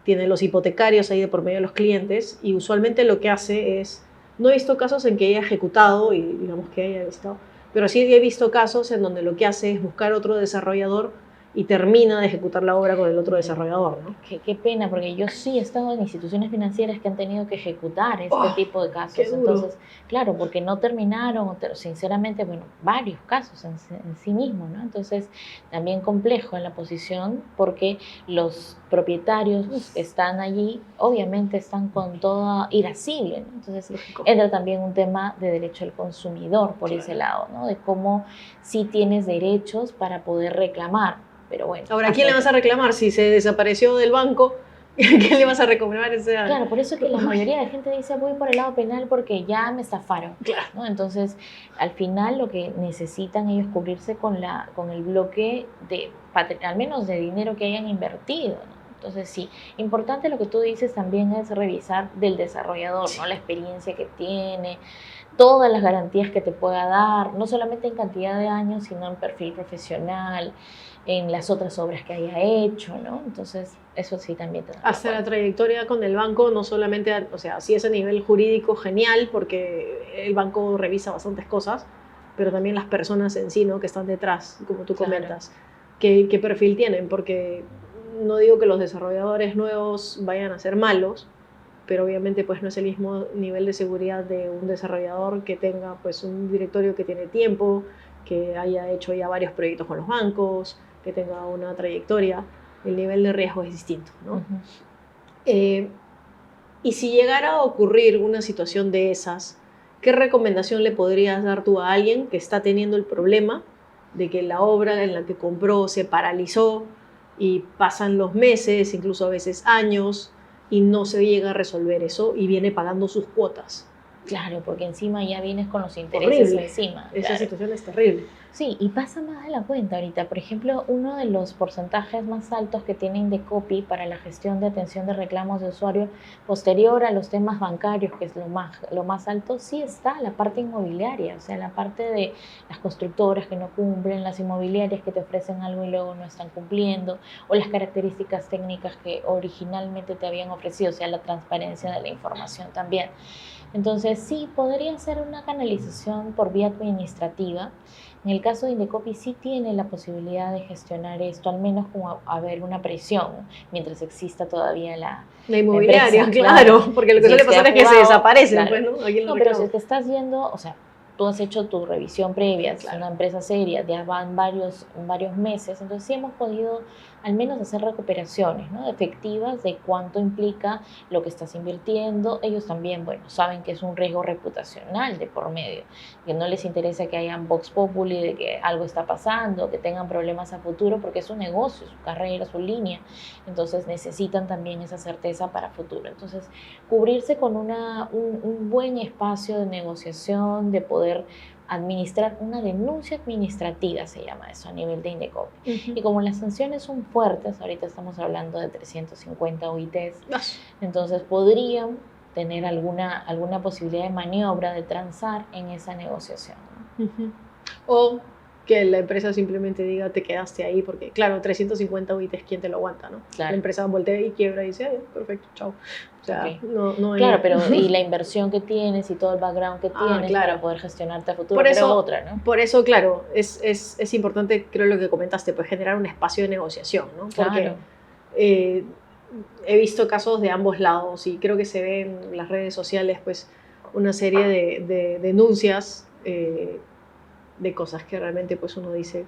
tiene los hipotecarios ahí de por medio de los clientes y usualmente lo que hace es, no he visto casos en que haya ejecutado y digamos que haya visto, pero sí he visto casos en donde lo que hace es buscar otro desarrollador y termina de ejecutar la obra con el otro desarrollador, ¿no? Qué pena, porque yo sí he estado en instituciones financieras que han tenido que ejecutar este tipo de casos. Entonces, claro, porque no terminaron, sinceramente, bueno, varios casos en sí mismos, ¿no? Entonces, también complejo en la posición porque los propietarios que están allí, obviamente están con toda irascible, ¿no? Entonces, entra también un tema de derecho al consumidor por ese lado, ¿no? De cómo sí tienes derechos para poder reclamar. Pero bueno, ahora, ¿a quién le vas a reclamar si se desapareció del banco? ¿A quién le vas a reclamar ese daño? Claro, por eso es que la mayoría de gente dice voy por el lado penal porque ya me estafaron, claro, ¿no? Entonces, al final lo que necesitan ellos cubrirse con el bloque al menos de dinero que hayan invertido, ¿no? Entonces, sí, importante lo que tú dices también es revisar del desarrollador, ¿no? La experiencia que tiene, todas las garantías que te pueda dar, no solamente en cantidad de años, sino en perfil profesional, en las otras obras que haya hecho, ¿no? Entonces, eso sí también te da. Hasta la trayectoria con el banco, no solamente, o sea, sí es a nivel jurídico genial, porque el banco revisa bastantes cosas, pero también las personas en sí, ¿no? Que están detrás, como tú comentas, ¿qué perfil tienen? Porque no digo que los desarrolladores nuevos vayan a ser malos, pero obviamente pues no es el mismo nivel de seguridad de un desarrollador que tenga pues un directorio que tiene tiempo, que haya hecho ya varios proyectos con los bancos, que tenga una trayectoria. el nivel de riesgo es distinto, ¿no? Ujú. Y si llegara a ocurrir una situación de esas, ¿qué recomendación le podrías dar tú a alguien que está teniendo el problema de que la obra en la que compró se paralizó y pasan los meses, incluso a veces años, y no se llega a resolver eso y viene pagando sus cuotas? Claro, porque encima ya vienes con los intereses Horrible. encima. Esa Claro. situación es terrible. Sí, y pasa más de la cuenta ahorita. Por ejemplo, uno de los porcentajes más altos que tiene Indecopi para la gestión de atención de reclamos de usuario posterior a los temas bancarios, que es lo más alto, sí está la parte inmobiliaria, o sea, la parte de las constructoras que no cumplen, las inmobiliarias que te ofrecen algo y luego no están cumpliendo, o las características técnicas que originalmente te habían ofrecido, o sea, la transparencia de la información también. Entonces, sí, podría ser una canalización por vía administrativa. En el caso de Indecopi sí tiene la posibilidad de gestionar esto, al menos como haber una presión, mientras exista todavía La inmobiliaria, empresa, claro, porque lo que si suele es que pasar ha es que se jugado, desaparecen, claro. pues, ¿no? Aquí en No, los pero si reclamos. es que estás yendo, o sea, tú has hecho tu revisión previa, es Claro. una empresa seria, ya van varios meses, entonces sí hemos podido al menos hacer recuperaciones, ¿no? Efectivas de cuánto implica lo que estás invirtiendo. Ellos también, bueno, saben que es un riesgo reputacional de por medio, que no les interesa que hayan vox populi de que algo está pasando, que tengan problemas a futuro, porque es su negocio, su carrera, su línea, entonces necesitan también esa certeza para futuro. Entonces, cubrirse con un buen espacio de negociación, de poder administrar una denuncia administrativa, se llama eso a nivel de Indecopi. Y como las sanciones son fuertes, ahorita estamos hablando de 350 OITs, entonces podrían tener alguna posibilidad de maniobra, de transar en esa negociación, ¿no? O que la empresa simplemente diga, te quedaste ahí, porque claro, 350 UITs, ¿quién te lo aguanta, no? Claro. La empresa voltea y quiebra y dice, "Ay, perfecto, chao". O sea, Ok. no hay... Claro, pero y la inversión que tienes y todo el background que tienes claro, para poder gestionarte a futuro, por eso, pero otra, ¿no? Por eso, claro, es importante, creo lo que comentaste, pues generar un espacio de negociación, ¿no? Porque Claro. he visto casos de ambos lados y creo que se ve en las redes sociales, pues, una serie de denuncias de cosas que realmente, pues, uno dice,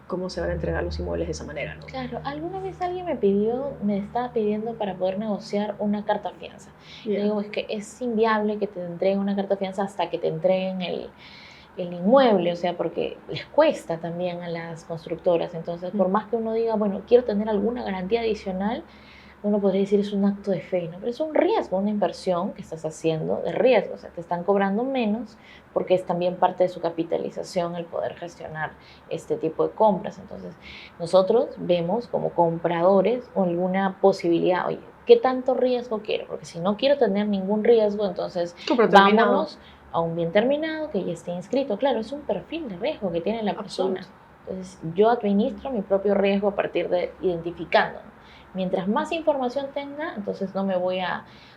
¿cómo se van a entregar los inmuebles de esa manera, no? Claro, alguna vez alguien me estaba pidiendo para poder negociar una carta fianza. Yeah. Le digo, es que es inviable que te entreguen una carta fianza hasta que te entreguen el inmueble, o sea, porque les cuesta también a las constructoras. Entonces, por más que uno diga, bueno, quiero tener alguna garantía adicional, uno podría decir es un acto de fe, ¿no? Pero es un riesgo, una inversión que estás haciendo de riesgo, o sea, te están cobrando menos porque es también parte de su capitalización el poder gestionar este tipo de compras. Entonces, nosotros vemos como compradores alguna posibilidad, oye, ¿qué tanto riesgo quiero? Porque si no quiero tener ningún riesgo, entonces vámonos a un bien terminado que ya esté inscrito. Claro, es un perfil de riesgo que tiene la persona. Entonces, yo administro mi propio riesgo a partir de identificando, ¿no? Mientras más información tenga, entonces no me voy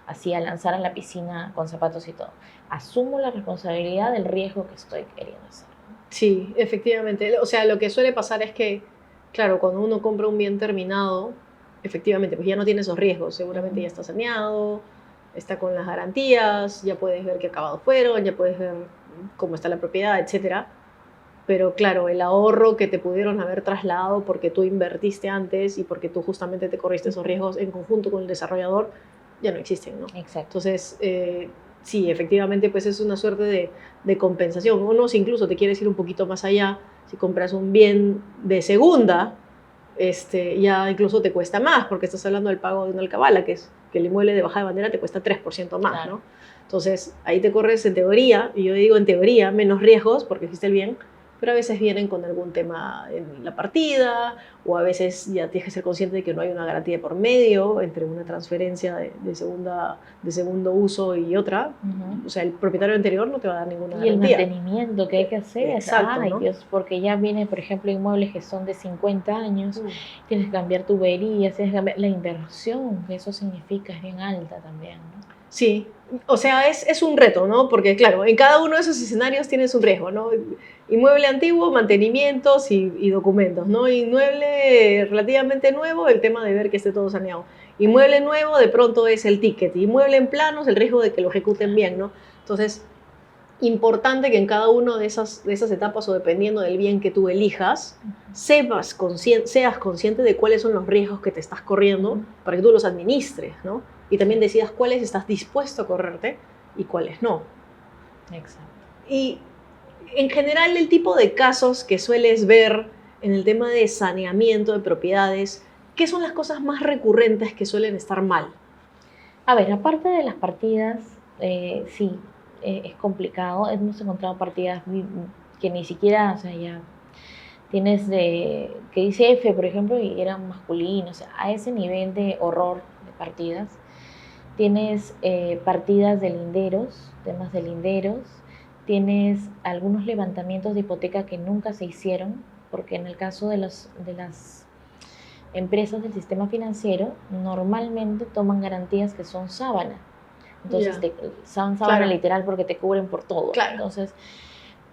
así a lanzar a la piscina con zapatos y todo. Asumo la responsabilidad del riesgo que estoy queriendo hacer. Sí, efectivamente. O sea, lo que suele pasar es que, claro, cuando uno compra un bien terminado, efectivamente, pues ya no tiene esos riesgos. Seguramente ya está saneado, está con las garantías, ya puedes ver qué acabados fueron, ya puedes ver cómo está la propiedad, etcétera. Pero claro, el ahorro que te pudieron haber trasladado porque tú invertiste antes y porque tú justamente te corriste esos riesgos en conjunto con el desarrollador, ya no existen, ¿no? Exacto. Entonces, sí, efectivamente, pues es una suerte de compensación. Uno, si incluso te quieres ir un poquito más allá, si compras un bien de segunda, ya incluso te cuesta más, porque estás hablando del pago de una alcabala, que es que el inmueble de bajada de bandera te cuesta 3% más, Claro. ¿no? Entonces, ahí te corres en teoría, y yo digo en teoría, menos riesgos, porque existe el bien, pero a veces vienen con algún tema en la partida, o a veces ya tienes que ser consciente de que no hay una garantía por medio entre una transferencia de segundo uso y otra. O sea, el propietario anterior no te va a dar ninguna garantía. Y el mantenimiento que hay que hacer. Exacto, Ay, ¿no? Dios, porque ya viene, por ejemplo, inmuebles que son de 50 años, tienes que cambiar tuberías, tienes que cambiar la inversión, que eso significa es bien alta también, ¿no? Sí, o sea, es un reto, ¿no? Porque, claro, en cada uno de esos escenarios tienes un riesgo, ¿no? Inmueble antiguo, mantenimientos y documentos, ¿no? Inmueble relativamente nuevo, el tema de ver que esté todo saneado. Inmueble nuevo, de pronto es el ticket. Inmueble en planos, el riesgo de que lo ejecuten bien, ¿no? Entonces, importante que en cada una de esas etapas o dependiendo del bien que tú elijas, seas consciente de cuáles son los riesgos que te estás corriendo para que tú los administres, ¿no? Y también decidas cuáles estás dispuesto a correrte y cuáles no. Exacto. Y en general el tipo de casos que sueles ver en el tema de saneamiento de propiedades, ¿qué son las cosas más recurrentes que suelen estar mal? A ver, aparte de las partidas, sí, es complicado. Hemos encontrado partidas que ni siquiera, o sea, ya tienes que dice F, por ejemplo, y eran masculinos, o sea, a ese nivel de horror de partidas. Tienes partidas de linderos, temas de linderos, tienes algunos levantamientos de hipoteca que nunca se hicieron, porque en el caso de las empresas del sistema financiero, normalmente toman garantías que son sábana. Entonces, son sábana literal porque te cubren por todo. Claro. Entonces,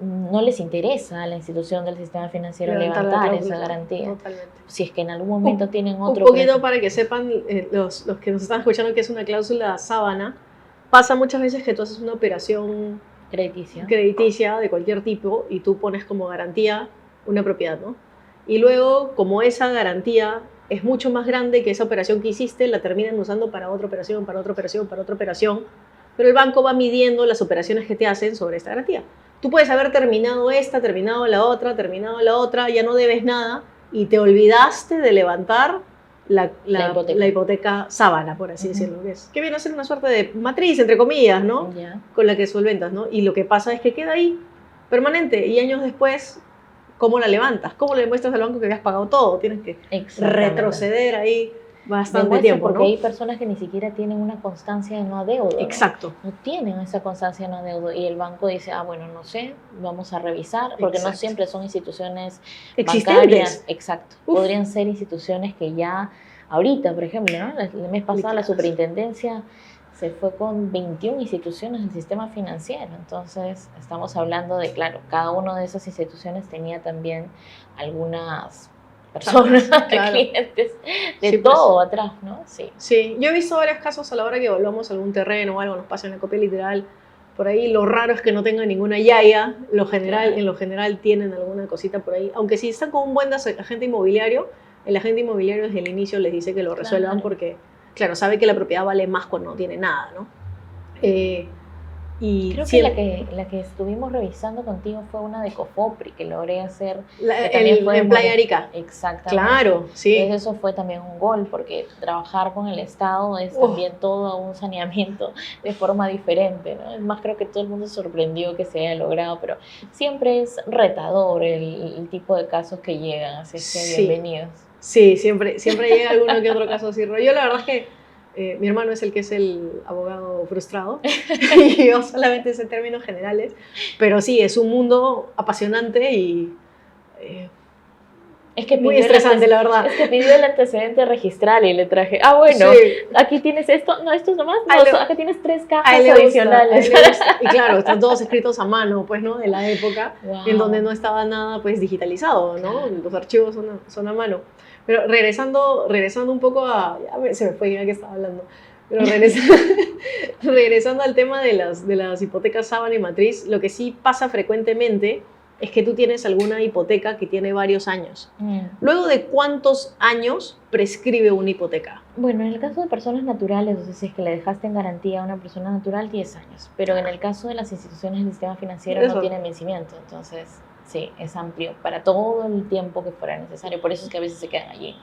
no les interesa a la institución del sistema financiero levantar esa garantía. Totalmente. Si es que en algún momento tienen otro... Un poquito para que sepan los que nos están escuchando que es una cláusula sábana, pasa muchas veces que tú haces una operación crediticia de cualquier tipo y tú pones como garantía una propiedad, ¿no? Y luego, como esa garantía es mucho más grande que esa operación que hiciste, la terminan usando para otra operación, para otra operación, para otra operación, pero el banco va midiendo las operaciones que te hacen sobre esta garantía. Tú puedes haber terminado esta, terminado la otra, ya no debes nada y te olvidaste de levantar la hipoteca sábana, por así decirlo, que viene a ser una suerte de matriz, entre comillas, ¿no? Con la que solventas, ¿no? Y lo que pasa es que queda ahí permanente y años después, ¿cómo la levantas? ¿Cómo le demuestras al banco que habías pagado todo? Tienes que retroceder ahí bastante tiempo, porque ¿no? hay personas que ni siquiera tienen una constancia de no adeudo. Exacto. No tienen esa constancia de no adeudo y el banco dice, bueno, no sé, vamos a revisar, porque no siempre son instituciones bancarias. Exacto. Podrían ser instituciones que ya, ahorita, por ejemplo, ¿no? El mes pasado la superintendencia se fue con 21 instituciones del sistema financiero. Entonces, estamos hablando de, claro, cada una de esas instituciones tenía también algunas personas, clientes, de todo atrás, ¿no? Sí, yo he visto varios casos a la hora que evaluamos algún terreno o algo, nos pasa en la copia literal, por ahí lo raro es que no tengan ninguna yaya, en lo general tienen alguna cosita por ahí, aunque si están con un buen agente inmobiliario, el agente inmobiliario desde el inicio les dice que lo resuelvan porque, claro, sabe que la propiedad vale más cuando no tiene nada, ¿no? Y creo que la que estuvimos revisando contigo fue una de Cofopri, que logré hacer en Playa Arica. Exactamente. Claro, sí. Entonces eso fue también un gol, porque trabajar con el Estado es también todo un saneamiento de forma diferente, ¿no? Es más, creo que todo el mundo se sorprendió que se haya logrado, pero siempre es retador el tipo de casos que llegan, así que bienvenidos. Sí, siempre llega alguno que otro caso así. Yo la verdad es que mi hermano es el que es el abogado frustrado y yo solamente sé términos generales, pero sí, es un mundo apasionante y es que muy estresante, la verdad. Es que pidió el antecedente registral y le traje, bueno, aquí tienes esto, no, esto nomás, acá tienes 3 cajas adicionales. Y claro, están todos escritos a mano, pues, ¿no? De la época, en donde no estaba nada, pues, digitalizado, ¿no? Los archivos son a mano. Pero regresando un poco se me fue ya que estaba hablando, pero regresando al tema de las hipotecas sábana y matriz, lo que sí pasa frecuentemente es que tú tienes alguna hipoteca que tiene varios años. ¿Luego de cuántos años prescribe una hipoteca? Bueno, en el caso de personas naturales, o sea, si es que le dejaste en garantía a una persona natural, 10 años. Pero en el caso de las instituciones del sistema financiero no tienen vencimiento, entonces... Sí, es amplio para todo el tiempo que fuera necesario. Por eso es que a veces se quedan allí.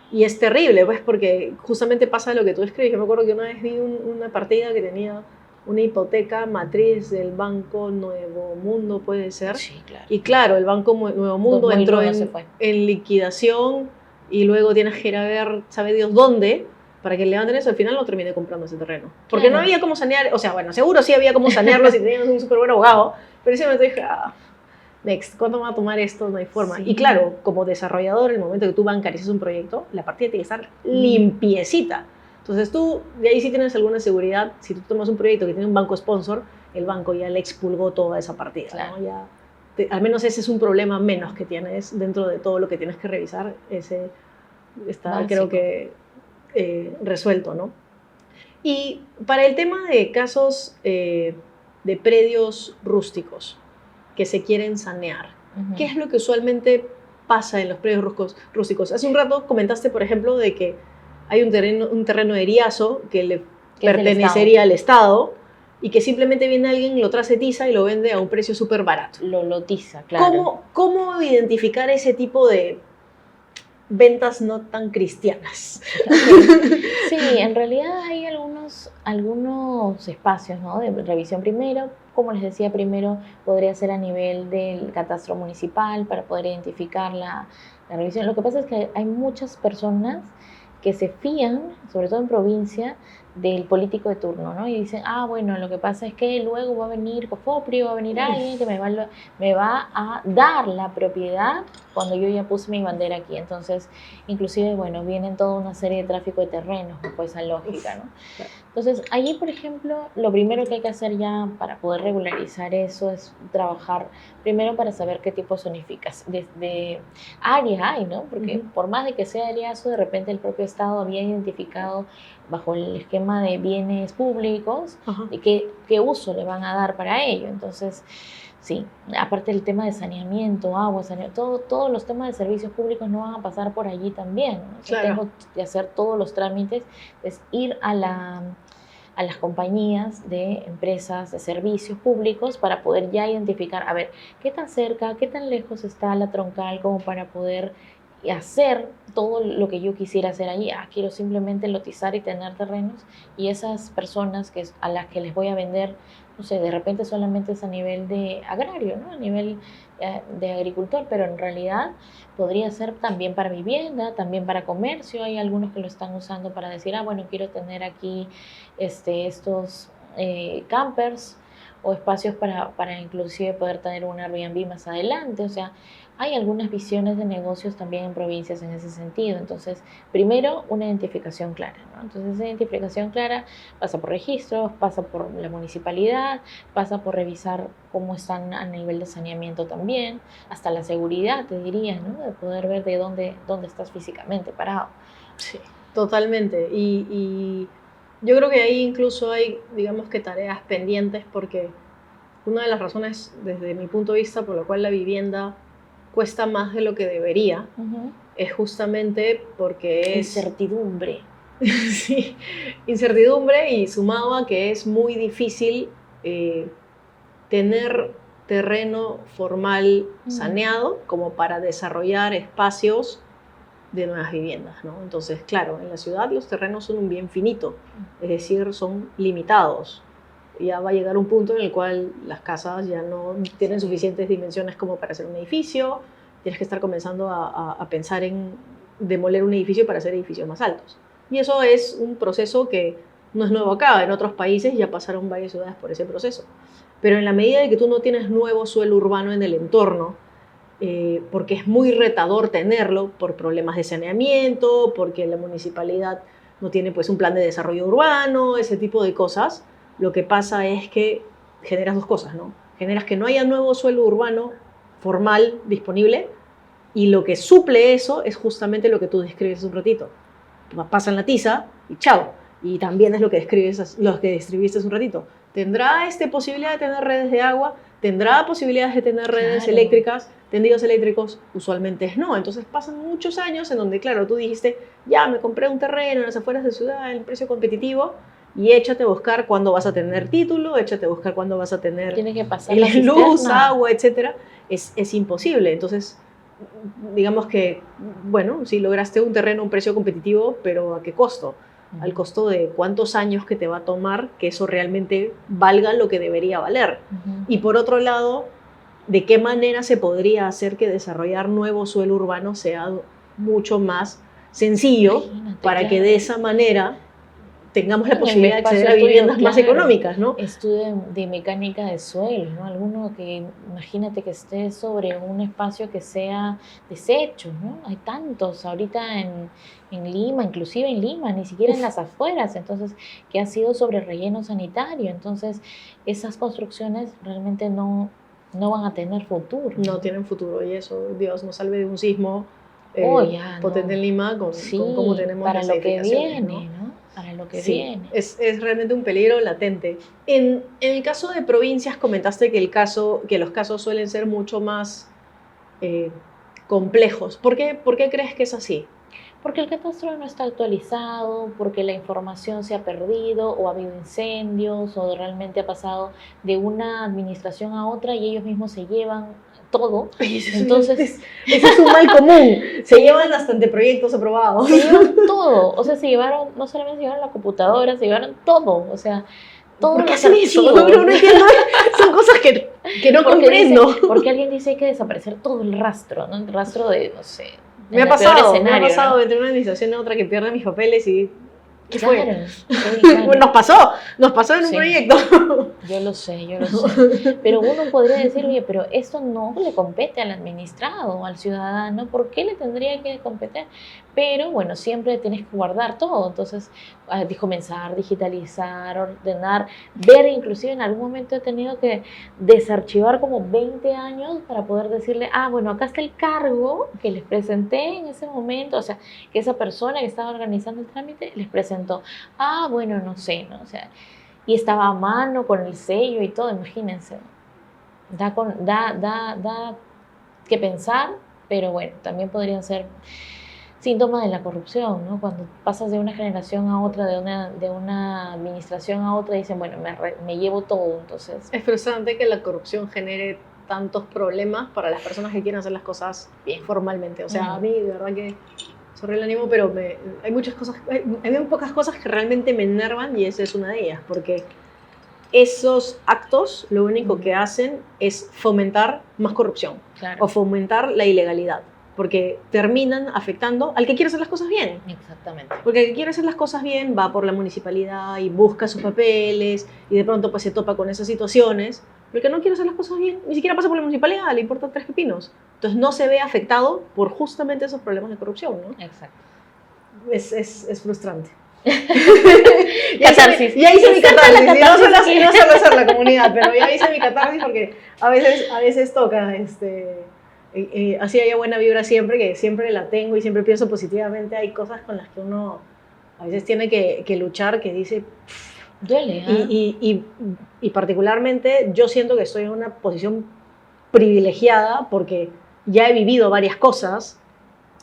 Y es terrible, pues, porque justamente pasa lo que tú describes. Yo me acuerdo que una vez vi una partida que tenía una hipoteca matriz del Banco Nuevo Mundo, puede ser. Sí, claro. Y claro, el Banco Nuevo Mundo entró en liquidación y luego tienes que ir a ver, sabe Dios dónde, para que levanten eso. Al final no terminé comprando ese terreno. Porque no había cómo sanear, o sea, bueno, seguro sí había cómo sanearlo si tenías un súper buen abogado, pero ese momento dije, next, ¿cuándo va a tomar esto? No hay forma. Sí. Y claro, como desarrollador, el momento que tú bancarizas un proyecto, la partida tiene que estar limpiecita. Entonces tú, de ahí sí tienes alguna seguridad. Si tú tomas un proyecto que tiene un banco sponsor, el banco ya le expulgó toda esa partida. Claro. ¿No? Ya al menos ese es un problema menos que tienes dentro de todo lo que tienes que revisar. Ese está, básico, creo que, resuelto, ¿no? Y para el tema de casos de predios rústicos que se quieren sanear. ¿Qué es lo que usualmente pasa en los predios rústicos? Hace un rato comentaste, por ejemplo, de que hay un terreno de Riazo que le pertenecería al Estado y que simplemente viene alguien, lo tracetiza y lo vende a un precio súper barato. Lo lotiza, claro. ¿Cómo identificar ese tipo de ventas no tan cristianas? Okay. Sí, en realidad hay algunos espacios, ¿no?, de revisión. Primero, como les decía, primero podría ser a nivel del catastro municipal para poder identificar la revisión. Lo que pasa es que hay muchas personas que se fían, sobre todo en provincia, del político de turno, ¿no? Y dicen, bueno, lo que pasa es que luego va a venir Cofopri, va a venir alguien que me va a dar la propiedad cuando yo ya puse mi bandera aquí. Entonces, inclusive, bueno, vienen toda una serie de tráfico de terrenos, pues esa lógica, ¿no? Entonces, allí, por ejemplo, lo primero que hay que hacer ya para poder regularizar eso es trabajar primero para saber qué tipo de zonificas de área hay, ¿no? Porque por más de que sea Riazo, de repente el propio Estado había identificado bajo el esquema de bienes públicos y qué uso le van a dar para ello. Entonces, sí, aparte del tema de saneamiento, agua, todos los temas de servicios públicos no van a pasar por allí también, ¿no? O sea, tengo que hacer todos los trámites, es ir a las compañías de empresas de servicios públicos para poder ya identificar, a ver, qué tan cerca, qué tan lejos está la troncal como para poder hacer todo lo que yo quisiera hacer allí. Quiero simplemente lotizar y tener terrenos, y esas personas a las que les voy a vender, no sé, de repente solamente es a nivel de agrario, ¿no? A nivel de agricultor, pero en realidad podría ser también para vivienda, también para comercio. Hay algunos que lo están usando para decir, bueno, quiero tener aquí estos campers o espacios para inclusive poder tener un Airbnb más adelante. O sea, hay algunas visiones de negocios también en provincias en ese sentido. Entonces, primero, una identificación clara, ¿no? Entonces, esa identificación clara pasa por registros, pasa por la municipalidad, pasa por revisar cómo están a nivel de saneamiento también, hasta la seguridad, te diría, ¿no? De poder ver de dónde estás físicamente parado. Sí, totalmente. Y yo creo que ahí incluso hay, digamos que tareas pendientes, porque una de las razones, desde mi punto de vista, por la cual la vivienda cuesta más de lo que debería, es justamente porque es... Incertidumbre. Sí, incertidumbre, y sumado a que es muy difícil tener terreno formal saneado como para desarrollar espacios de nuevas viviendas, ¿no? Entonces, claro, en la ciudad los terrenos son un bien finito, es decir, son limitados. Ya va a llegar un punto en el cual las casas ya no tienen suficientes dimensiones como para hacer un edificio, tienes que estar comenzando a pensar en demoler un edificio para hacer edificios más altos. Y eso es un proceso que no es nuevo acá, en otros países ya pasaron varias ciudades por ese proceso. Pero en la medida de que tú no tienes nuevo suelo urbano en el entorno, porque es muy retador tenerlo por problemas de saneamiento, porque la municipalidad no tiene pues un plan de desarrollo urbano, ese tipo de cosas, lo que pasa es que generas dos cosas, ¿no? Generas que no haya nuevo suelo urbano formal disponible, y lo que suple eso es justamente lo que tú describes hace un ratito. Pasan la tiza y chao. Y también es lo que describiste hace un ratito. ¿Tendrá posibilidad de tener redes de agua? ¿Tendrá posibilidades de tener redes eléctricas, tendidos eléctricos? Usualmente no. Entonces pasan muchos años en donde, claro, tú dijiste, ya me compré un terreno en las afueras de ciudad en precio competitivo, y échate a buscar cuándo vas a tener título, échate a buscar cuándo vas a tener tiene que pasar luz, agua, etc. Es imposible. Entonces, digamos que, bueno, si lograste un terreno a un precio competitivo, pero ¿a qué costo? Al costo de cuántos años que te va a tomar que eso realmente valga lo que debería valer. Y por otro lado, ¿de qué manera se podría hacer que desarrollar nuevo suelo urbano sea mucho más sencillo para que de esa manera tengamos la posibilidad de acceder a viviendas más económicas, ¿no? Estudio de mecánica de suelo, ¿no? Alguno que, imagínate que esté sobre un espacio que sea desecho, ¿no? Hay tantos ahorita en Lima, inclusive en Lima, ni siquiera en las afueras, entonces, que ha sido sobre relleno sanitario. Entonces, esas construcciones realmente no van a tener futuro. No tienen futuro, y eso, Dios nos salve de un sismo potente en Lima con cómo tenemos para las lo que edificaciones, viene, ¿no? para lo que Sí, viene. es realmente un peligro latente. En el caso de provincias, comentaste que los casos suelen ser mucho más eh, complejos. ¿Por qué crees que es así? Porque el catastro no está actualizado, porque la información se ha perdido, o ha habido incendios, o realmente ha pasado de una administración a otra y ellos mismos se llevan todo. Entonces, Ese es un mal común. Se llevan hasta anteproyectos aprobados. se llevan todo. O sea, se llevaron, no solamente se llevaron la computadora, se llevaron todo. O sea, todos ¿Por qué los hacen eso? archivos. No entiendo. Son cosas que no Porque comprendo. porque alguien dice que hay que desaparecer todo el rastro, ¿no? El rastro de, no sé, Me ha en el peor pasado escenario, ¿no? entre una administración y otra que pierden mis papeles y... ¿Qué fue? Claro, sí, claro. Bueno, nos pasó en un Sí. proyecto. Yo lo sé, yo lo sé. Pero uno podría decir, oye, pero esto no le compete al administrado, al ciudadano, ¿por qué le tendría que competir? Pero bueno, siempre tienes que guardar todo, entonces comenzar, digitalizar, ordenar, ver, inclusive en algún momento he tenido que desarchivar como 20 años para poder decirle, bueno, acá está el cargo que les presenté en ese momento, o sea, que esa persona que estaba organizando el trámite les presentó, bueno, no sé, ¿no? O sea, y estaba a mano con el sello y todo, imagínense. Da que pensar, pero bueno, también podrían ser síntomas de la corrupción, ¿no? Cuando pasas de una generación a otra, de una administración a otra, dicen, bueno, me llevo todo, entonces... Es frustrante que la corrupción genere tantos problemas para las personas que quieren hacer las cosas bien formalmente. O sea, a mí de verdad que sorry el ánimo, pero hay muchas cosas, hay muy pocas cosas que realmente me enervan y esa es una de ellas, porque esos actos lo único que hacen es fomentar más corrupción o fomentar la ilegalidad, porque terminan afectando al que quiere hacer las cosas bien. Exactamente. Porque el que quiere hacer las cosas bien va por la municipalidad y busca sus papeles y de pronto pues se topa con esas situaciones. Pero el que no quiere hacer las cosas bien ni siquiera pasa por la municipalidad, le importan tres pepinos. Entonces no se ve afectado por justamente esos problemas de corrupción, ¿no? Exacto. Es frustrante. Catarsis. Ya hice mi catarsis. Y no suelo hacer la comunidad, pero ya hice mi catarsis porque a veces toca así haya buena vibra siempre, que siempre la tengo y siempre pienso positivamente. Hay cosas con las que uno a veces tiene que luchar, que dice... Duele, ¿eh? Y particularmente yo siento que estoy en una posición privilegiada porque ya he vivido varias cosas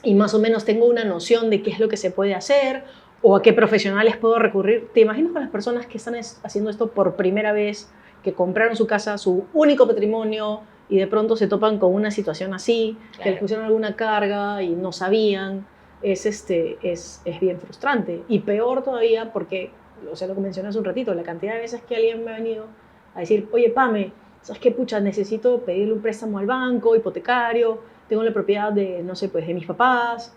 y más o menos tengo una noción de qué es lo que se puede hacer o a qué profesionales puedo recurrir. ¿Te imaginas con las personas que están haciendo esto por primera vez, que compraron su casa, su único patrimonio, y de pronto se topan con una situación así, claro, que les pusieron alguna carga y no sabían? Es bien frustrante. Y peor todavía porque, o sea, lo que mencioné hace un ratito, la cantidad de veces que alguien me ha venido a decir, oye, Pame, ¿sabes qué? Pucha, necesito pedirle un préstamo al banco, hipotecario, tengo la propiedad de, no sé, pues de mis papás,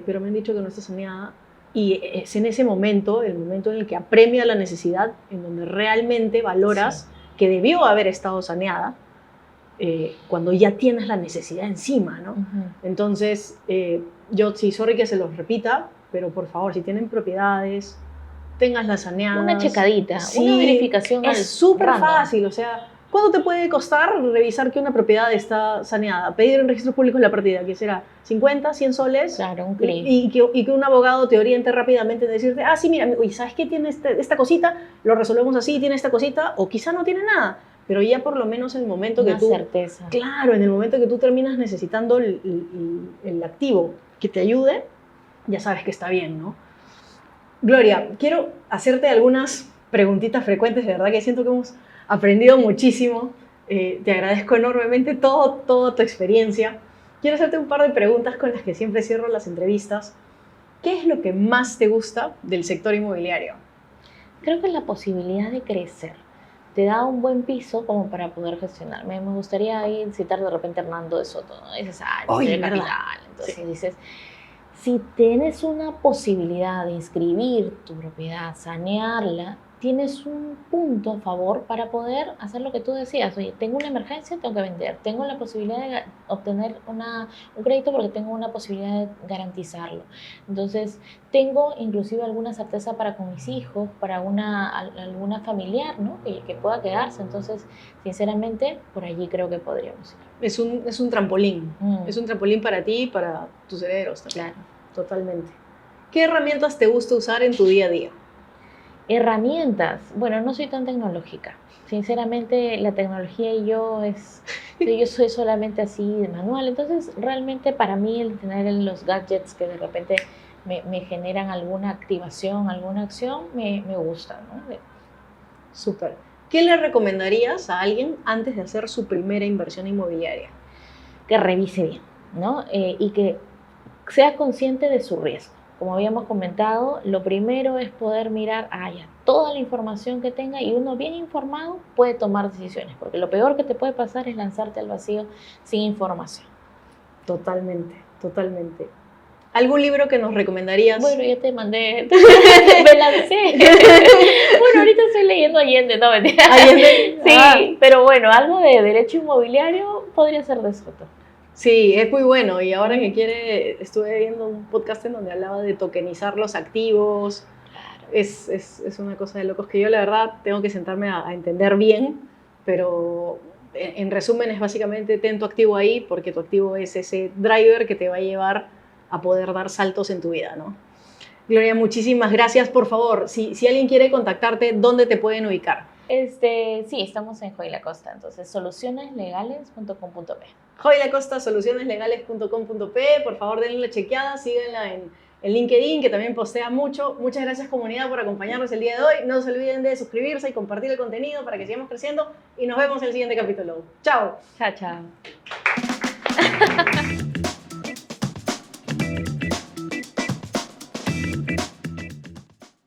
pero me han dicho que no está saneada. Y es en ese momento, el momento en el que apremia la necesidad, en donde realmente valoras que debió haber estado saneada, cuando ya tienes la necesidad encima, ¿no? Entonces, yo sí, sorry que se los repita, pero por favor, si tienen propiedades, tenganlas saneadas. Una checadita, una verificación. Es súper fácil, o sea, ¿cuánto te puede costar revisar que una propiedad está saneada? Pedir en registros públicos la partida, que será 50, 100 soles. Claro, un clic. Y que un abogado te oriente rápidamente en decirte, sí, mira, oye, ¿sabes qué? Tiene esta cosita, lo resolvemos así, tiene esta cosita, o quizá no tiene nada. Pero ya por lo menos en el momento que tú... Una certeza. Claro, en el momento que tú terminas necesitando el activo que te ayude, ya sabes que está bien, ¿no? Gloria, quiero hacerte algunas preguntitas frecuentes, de verdad que siento que hemos aprendido muchísimo. Te agradezco enormemente toda tu experiencia. Quiero hacerte un par de preguntas con las que siempre cierro las entrevistas. ¿Qué es lo que más te gusta del sector inmobiliario? Creo que la posibilidad de crecer. Te da un buen piso como para poder gestionar. Me gustaría ahí citar de repente a Hernando de Soto, ¿no? Dices, de capital. Entonces dices, si tienes una posibilidad de inscribir tu propiedad, sanearla, tienes un punto a favor para poder hacer lo que tú decías. Oye, tengo una emergencia, tengo que vender. Tengo la posibilidad de obtener un crédito porque tengo una posibilidad de garantizarlo. Entonces, tengo inclusive alguna certeza para con mis hijos, para alguna familiar, ¿no? que pueda quedarse. Entonces, sinceramente, por allí creo que podríamos ir. Es un trampolín. Es un trampolín para ti y para tus herederos también. Claro. Totalmente. ¿Qué herramientas te gusta usar en tu día a día? Herramientas. Bueno, no soy tan tecnológica. Sinceramente, la tecnología y yo soy solamente así de manual. Entonces, realmente para mí el tener los gadgets que de repente me generan alguna activación, alguna acción, me gusta, ¿no? Súper. ¿Qué le recomendarías a alguien antes de hacer su primera inversión inmobiliaria? Que revise bien, ¿no? Y que sea consciente de su riesgo. Como habíamos comentado, lo primero es poder mirar ya, toda la información que tenga y uno bien informado puede tomar decisiones, porque lo peor que te puede pasar es lanzarte al vacío sin información. Totalmente, totalmente. ¿Algún libro que nos recomendarías? Bueno, ya te mandé, me lancé. Bueno, ahorita estoy leyendo Allende, no mentira. ¿Allende? Sí, pero bueno, algo de derecho inmobiliario podría ser de eso. Sí, es muy bueno. Y ahora que quiere, estuve viendo un podcast en donde hablaba de tokenizar los activos. Claro. Es una cosa de locos que yo, la verdad, tengo que sentarme a entender bien. Pero en resumen, es básicamente ten tu activo ahí, porque tu activo es ese driver que te va a llevar a poder dar saltos en tu vida, ¿no? Gloria, muchísimas gracias. Por favor, si alguien quiere contactarte, ¿dónde te pueden ubicar? Sí, estamos en Joy La Costa, entonces solucioneslegales.com.p. Joy La Costa, solucioneslegales.com.p. Por favor, denle una chequeada, síganla en LinkedIn, que también postea mucho. Muchas gracias, comunidad, por acompañarnos el día de hoy. No se olviden de suscribirse y compartir el contenido para que sigamos creciendo. Y nos vemos en el siguiente capítulo. ¡Chao! Chao, chao.